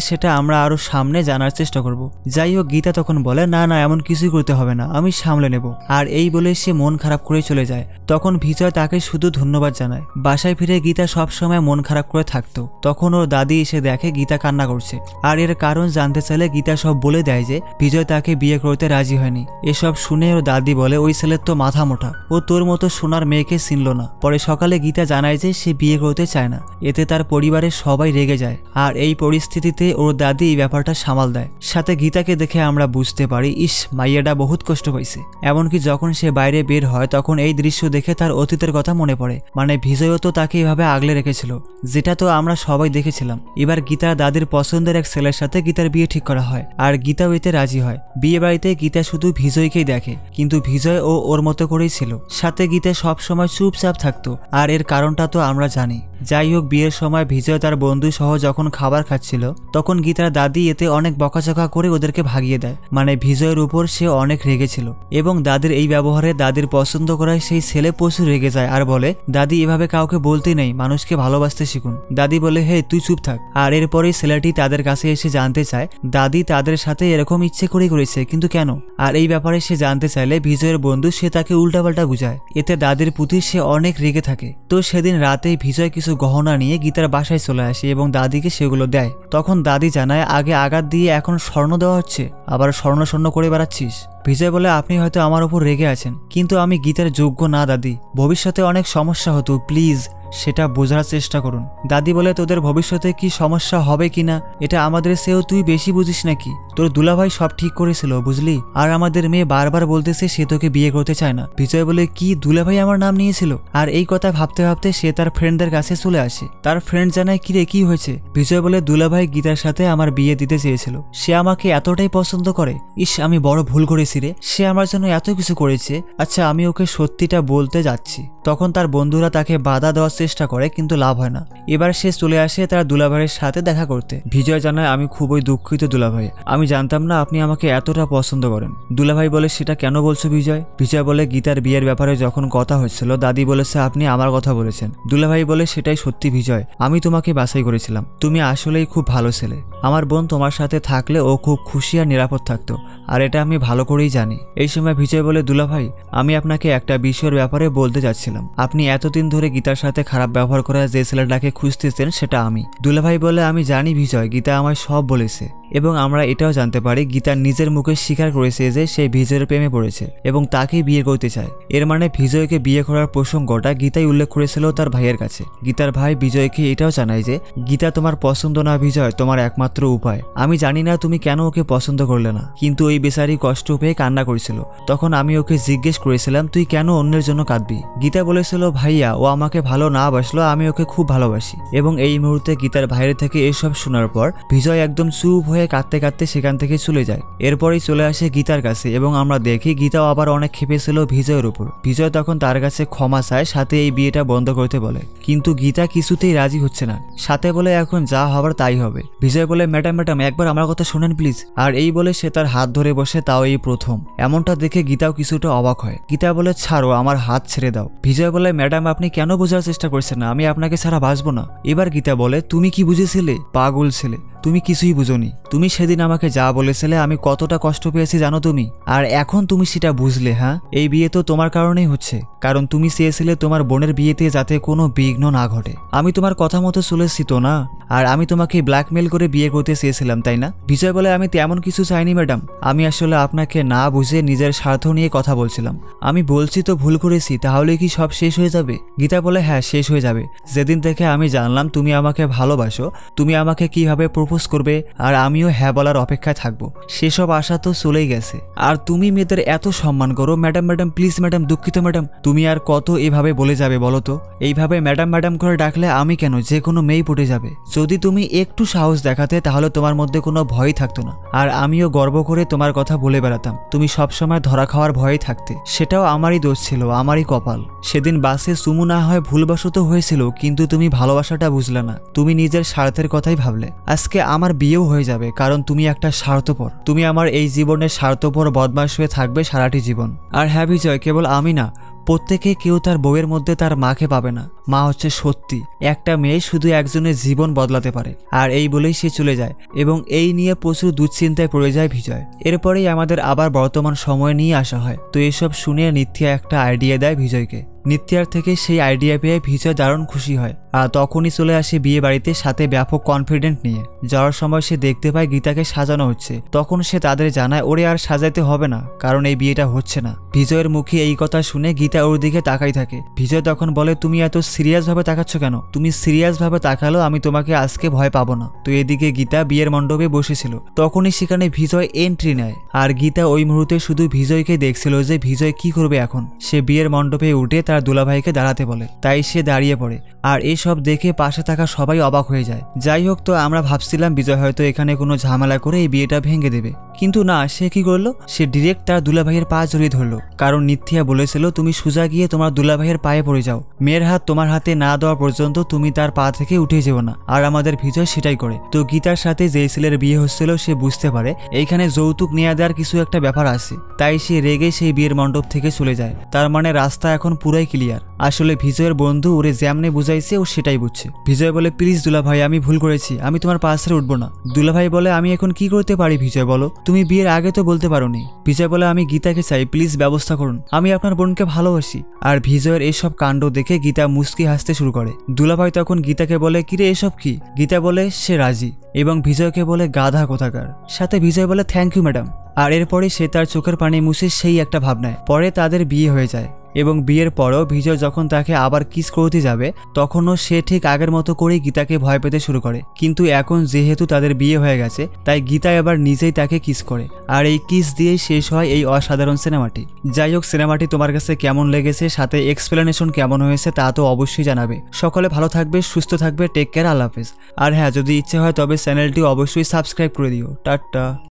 সেটা আমরা আরো সামনে জানার চেষ্টা করব। যাই হোক, গীতা তখন বলে, না না, এমন কিছুই করতে হবে না, আমি সামলে নেব। আর এই বলে সে মন খারাপ করে চলে যায়। তখন বিজয় তাকে শুধু ধন্যবাদ জানায়। বাসায় ফিরে গীতা সবসময় মন খারাপ করে থাকতো। তখন ওর দাদি এসে দেখে গীতা কান্না করছে, আর এর কারণ জানতে চাইলে গীতা সব বলে দেয় যে বিজয় তাকে বিয়ে করতে রাজি হয়নি। এসব শুনে ওর দাদি বলে, ওই ছেলের তো মাথা মোটা, ও তোর মতো সোনার মেয়েকে চিনল না। পরে সকালে গীতা জানায় যে সে বিয়ে করতে চায় না। এতে তার পরিবারের সবাই রেগে যায়, আর এই পরিস্থিতিতে ওর দাদি এই ব্যাপারটা সামাল দেয়। সাথে গীতাকে দেখে আমরা বুঝতে পারি, ইস, মাইয়াটা বহুত কষ্ট পাইছে। এমনকি যখন সে বাইরে বের হয় তখন এই দৃশ্য দেখে তার অতীতের কথা মনে পড়ে। মানে মানে ভিজয়ও তো তাকে এভাবে আগলে রেখেছিল, যেটা তো আমরা সবাই দেখেছিলাম। এবার গীতার দাদির পছন্দের এক ছেলের সাথে গীতার বিয়ে ঠিক করা হয়, আর গীতাও এতে রাজি হয়। বিয়ে বাড়িতে গীতা শুধু ভিজয়কেই দেখে, কিন্তু ভিজয় ও ওর মতো করেই ছিল। সাথে গীতা সবসময় চুপচাপ থাকতো, আর এর কারণটা তো আমরা জানি। যাই হোক, বিয়ের সময় ভিজয় তার বন্ধু সহ যখন খাবার খাচ্ছিল, তখন গীতার দাদি এতে অনেক বকাঝকা করে ওদেরকে ভাগিয়ে দেয়। মানে ভিজয়ের উপর সে অনেক রেগেছিল, এবং দাদির এই ব্যবহারে দাদির পছন্দ করায় সেই ছেলে প্রচুর রেগে যায় আর বলে, দাদি এভাবে কাউকে বলতে নেই, মানুষকে ভালোবাসতে শিখুন। দাদি বলে, হে তুই চুপ থাক। আর এরপরেই ছেলেটি তাদের কাছে এসে জানতে চায় দাদি তাদের সাথে এরকম ইচ্ছে করে করেছে, কিন্তু কেন। আর এই ব্যাপারে সে জানতে চাইলে ভিজয়ের বন্ধু সে তাকে উল্টাপাল্টা বুঝায়। এতে দাদির প্রতি সে অনেক রেগে থাকে। তো সেদিন রাতে ভিজয় কিছু গহনা নিয়ে গীতার বাসায় চলে আসে এবং দাদিকে সেগুলো দেয়। তখন দাদি জানায়, আগে আঘাত দিয়ে এখন স্বর্ণ দেওয়া হচ্ছে, আবার স্বর্ণ স্বর্ণ করে বেড়াচ্ছিস। ভিজয় বলে, আপনি হয়তো আমার উপর রেগে আছেন, কিন্তু আমি গীতার যোগ্য না দাদি, ভবিষ্যতে অনেক সমস্যা হতো, প্লিজ সেটা বোঝার চেষ্টা করুন। দাদি বলে, তোদের ভবিষ্যতে কি সমস্যা হবে কিনা এটা আমাদের চেয়েও তুই বেশি বুঝিস নাকি? তোর দুলাভাই সব ঠিক করেছিল, বুঝলি? আর আমাদের মেয়ে বারবার বলতেছে সে তোকে বিয়ে করতে চায় না। ভিজয় বলে, কি দুলাভাই আমার নাম নিয়েছিল? আর এই কথা ভাবতে ভাবতে সে তার ফ্রেন্ডদের কাছে চলে আসে। তার ফ্রেন্ড জানায়, কিরে কি হয়েছে? ভিজয় বলে, দুলাভাই গীতার সাথে আমার বিয়ে দিতে চেয়েছিল, সে আমাকে এতটাই পছন্দ করে। ইস, আমি বড় ভুল করেছি রে, সে আমার জন্য এত কিছু করেছে। আচ্ছা, আমি ওকে সত্যিটা বলতে যাচ্ছি। তখন তার বন্ধুরা তাকে বাধা দেওয়ার চেষ্টা করে, কিন্তু লাভ হয় না। এবার সে চলে আসে তার দুলাভাইয়ের সাথে দেখা করতে। ভিজয় জানায়, আমি খুবই দুঃখিত দুলাভাই, আমি জানতাম না আপনি আমাকে এতটা পছন্দ করেন। দুলাভাই বলে, সেটা কেন বলছো বিজয়? ভিজয় বলে, গীতার বিয়ের ব্যাপারে যখন কথা হচ্ছিল দাদি বলেছে আপনি আমার কথা বলেছেন। দুলাভাই বলে, সেটাই সত্যি ভিজয়, আমি তোমাকে বাছাই করেছিলাম, তুমি আসলেই খুব ভালো ছেলে। আমার বোন তোমার সাথে থাকলে ও খুব খুশি আর নিরাপদ থাকতো, আর এটা আমি ভালো করেই জানি। এই সময় ভিজয় বলে, দুলাভাই আমি আপনাকে একটা বিষয়ের ব্যাপারে বলতে যাচ্ছিলাম। আপনি এতদিন ধরে গীতার সাথে খারাপ ব্যবহার করা যে ছেলেটাকে খুঁজতেছেন সেটা আমি। দুলাভাই বলে, আমি জানি ভিজয়, গীতা আমায় সব বলেছে, এবং আমরা এটাও জানতে পারি গীতা নিজের মুখে স্বীকার করেছে যে সে ভিজয়ের প্রেমে পড়েছে এবং তাকে বিয়ে করতে চায়। এর মানে ভিজয়কে বিয়ে করার প্রসঙ্গটা গীতাই উল্লেখ করেছিল তার ভাইয়ের কাছে। গীতার ভাই বিজয়কে এটাও জানায় যে গীতা তোমার পছন্দ না ভিজয়, তোমার একমাত্র উপায়। আমি জানি না তুমি কেন ওকে পছন্দ করলে না, কিন্তু ওই বেচারি কষ্ট পেয়ে কান্না করেছিল। তখন আমি ওকে জিজ্ঞেস করেছিলাম তুই কেন অন্যের জন্য কাঁদবি। গীতা বলেছিল, ভাইয়া ও আমাকে ভালো না বাসলো, আমি ওকে খুব ভালোবাসি। এবং এই মুহূর্তে গীতার ভাইয়ের থেকে এসব শোনার পর ভিজয় একদম চুপ হয়ে কাঁদতে কাঁদতে সেখান থেকে চলে যায়। এরপরই চলে আসে গীতার কাছে এবং আমরা দেখি গীতাও আবার অনেক খেপেছিল ভিজয়ের উপর। ভিজয় তখন তার কাছে ক্ষমা চায়, সাথে এই বিয়েটা বন্ধ করতে বলে, কিন্তু গীতা কিছুতেই রাজি হচ্ছে না। সাথে বলে এখন যা হবার তাই হবে। ভিজয় বলে, ম্যাডাম একবার আমার কথা শুনেন প্লিজ। আর এই বলে সে তার হাত ধরে বসে, তাও এই প্রথম। এমনটা দেখে গীতাও কিছুটা অবাক হয়। গীতা বলে, ছাড়ো, আমার হাত ছেড়ে দাও। ভিজয় বলে, ম্যাডাম আপনি কেন বোঝার চেষ্টা করছেন না, আমি আপনাকে ছাড়া বাঁচবো না। এবার গীতা বলে, তুমি কি বুঝেছিলে? পাগল ছেলে, তুমি কিছুই বুঝোনি। তুমি সেদিন আমাকে যা বলেছিলে আমি কতটা কষ্ট পেয়েছি জানো তুমি, আর এখন তুমি সেটা বুঝলে। হ্যাঁ, এই বিয়ে তো তোমার কারণেই হচ্ছে, কারণ তুমি চেয়েছিলে তোমার বোনের বিয়েতে যাতে কোনো বিঘ্ন না ঘটে। আমি তোমার কথা মতো চলেছি তো না, আর আমি তোমাকে ব্ল্যাকমেল করে বিয়ে করতে চেয়েছিলাম, তাই না? বিজয় বলে, আমি তেমন কিছু চাইনি ম্যাডাম, আমি আসলে আপনাকে না বুঝে নিজের স্বার্থ নিয়ে কথা বলছিলাম। আমি বলছি তো ভুল করেছি, তাহলে কি সব শেষ হয়ে যাবে? গীতা বলে, হ্যাঁ শেষ হয়ে যাবে। যেদিন থেকে আমি জানলাম তুমি আমাকে ভালোবাসো, তুমি আমাকে কিভাবে প্রপোজ করবে আর আমিও হ্যাঁ বলার অপেক্ষায় থাকবো, সেসব আশা তো চলেই গেছে। আর তুমি মেয়েদের এত সম্মান করো। ম্যাডাম প্লিজ ম্যাডাম, দুঃখিত ম্যাডাম। তুমি আর কত এভাবে বলে যাবে বলো তো? এইভাবে ম্যাডাম করে ডাকলে আমি কেন, যে কোনো মেয়েই পটে যাবে। যদি তুমি একটু সাহস দেখাতে তাহলে তোমার মধ্যে কোনো ভয় থাকতো না, আর আমিও গর্ব করে তোমার কথা বলে বেড়াতাম। তুমি সবসময় ধরা খাওয়ার ভয়ে থাকতে, সেটাও আমারই দোষ ছিল, আমারই কপাল। সেদিন বাসে চুমু না হয় ভুলবশত হয়েছিল, কিন্তু তুমি ভালোবাসাটা বুঝলে না, তুমি নিজের স্বার্থের কথাই ভাবলে। আজকে আমার বিয়েও হয়ে যাবে, কারণ তুমি একটা স্বার্থপর। তুমি আমার এই জীবনের স্বার্থপর বদমাশ হয়ে থাকবে সারাটি জীবন। আর হ্যাঁ বিজয়, কেবল আমি না, প্রত্যেকে কেউ তার বউয়ের মধ্যে তার মাকে পাবে না। মা হচ্ছে সত্যি, একটা মেয়ে শুধু একজনের জীবন বদলাতে পারে। আর এই বলেই সে চলে যায়, এবং এই নিয়ে প্রচুর দুশ্চিন্তায় পড়ে যায় ভিজয়। এরপরেই আমাদের আবার বর্তমান সময় নিয়ে আসা হয়। তো এসব শুনে নিত্যা একটা আইডিয়া দেয় ভিজয়কে। নিত্যার থেকে সেই আইডিয়া পেয়ে ভিজয় দারুণ খুশি হয়, আর তখনই চলে আসে বিয়ে বাড়িতে সাথে ব্যাপক কনফিডেন্ট নিয়ে। যাওয়ার সময় সে দেখতে পায় গীতাকে সাজানো হচ্ছে। তখন সে তাদের জানায় ওরে আর সাজাইতে হবে না, কারণ এই বিয়েটা হচ্ছে না। ভিজয়ের মুখে এই কথা শুনে গীতা ওর দিকে তাকাই থাকে। ভিজয় তখন বলে, তুমি এত সিরিয়াস ভাবে তাকাচ্ছ কেন? তুমি সিরিয়াস ভাবে তাকালো আমি তোমাকে আজকে ভয় পাবো না। তো এদিকে গীতা বিয়ের মণ্ডপে বসেছিল, তখনই সেখানে ভিজয় এন্ট্রি নেয়। আর গীতা ওই মুহূর্তে শুধু ভিজয়কে দেখছিল যে ভিজয় কি করবে এখন। সে বিয়ের মণ্ডপে উঠে তার তার দুলাভাইকে দাঁড়াতে বলে, তাই সে দাঁড়িয়ে পড়ে। আর এইসব দেখে পাশে থাকা সবাই অবাক হয়ে যায়। যাই হোক, তো আমরা ভাবছিলাম বিজয় হয়তো এখানে কোনো ঝামেলা করে এই বিয়েটা ভেঙে দেবে, কিন্তু না, সে কি করলো, সে ডিরেক্ট তার দুলাভাইয়ের পা জড়িয়ে ধরলো। কারণ নিথিয়া বলেছিল তুমি সোজা গিয়ে তোমার দুলাভাইয়ের পায়ে পড়ে যাও, মেয়ের হাত তোমার হাতে না দেওয়া পর্যন্ত তুমি তার পা থেকে উঠে যেও না। আর আমাদের বিজয় সেটাই করে। তো গীতার সাথে যে ছেলের বিয়ে হচ্ছিল সে বুঝতে পারে এইখানে যৌতুক নেওয়া দেওয়ার কিছু একটা ব্যাপার আছে, তাই সে রেগে সেই বিয়ের মণ্ডপ থেকে চলে যায়। তার মানে রাস্তা এখন পুরাই ক্লিয়ার। আসলে বিজয়ের বন্ধু ওরে যেমনে বুঝাইছে ও সেটাই বুঝছে। বিজয় বলে, প্লিজ দুলাভাই, আমি ভুল করেছি, আমি তোমার পা ছেড়ে উঠবো না। দুলাভাই বলে, আমি এখন কি করতে পারি বিজয় বলো, তুমি বিয়ের আগে তো বলতে পারোনি। বিজয় বলে, আমি গীতাকে চাই, প্লিজ ব্যবস্থা করুন, আমি আপনার বোনকে ভালোবাসি। আর বিজয়ের এসব কাণ্ড দেখে গীতা মুচকি হাসতে শুরু করে। দুলাভাই তখন গীতাকে বলে, কিরে এসব কি? গীতা বলে সে রাজি, এবং বিজয়কে বলে গাধা কোথাকার। সাথে বিজয় বলে থ্যাংক ইউ ম্যাডাম। আর এরপরে সে তার চোখের পানি মুছে সেই একটা ভাবনায়। পরে তাদের বিয়ে হয়ে যায়, এবং বিয়ের পরও বিজয় যখন তাকে আবার কিস করতে যাবে তখনও সে ঠিক আগের মতো করেই গীতাকে ভয় পেতে শুরু করে। কিন্তু এখন যেহেতু তাদের বিয়ে হয়ে গেছে তাই গীতা এবার নিজেই তাকে কিস করে, আর এই কিস দিয়েই শেষ হয় এই অসাধারণ সিনেমাটি। যাই হোক, সিনেমাটি তোমার কাছে কেমন লেগেছে, সাথে এক্সপ্লেনেশন কেমন হয়েছে তা তো অবশ্যই জানাবে। সকলে ভালো থাকবে, সুস্থ থাকবে, টেক কেয়ার, আল্লাহ হাফেজ। আর হ্যাঁ, যদি ইচ্ছে হয় তবে চ্যানেলটি অবশ্যই সাবস্ক্রাইব করে দিও। টাটা।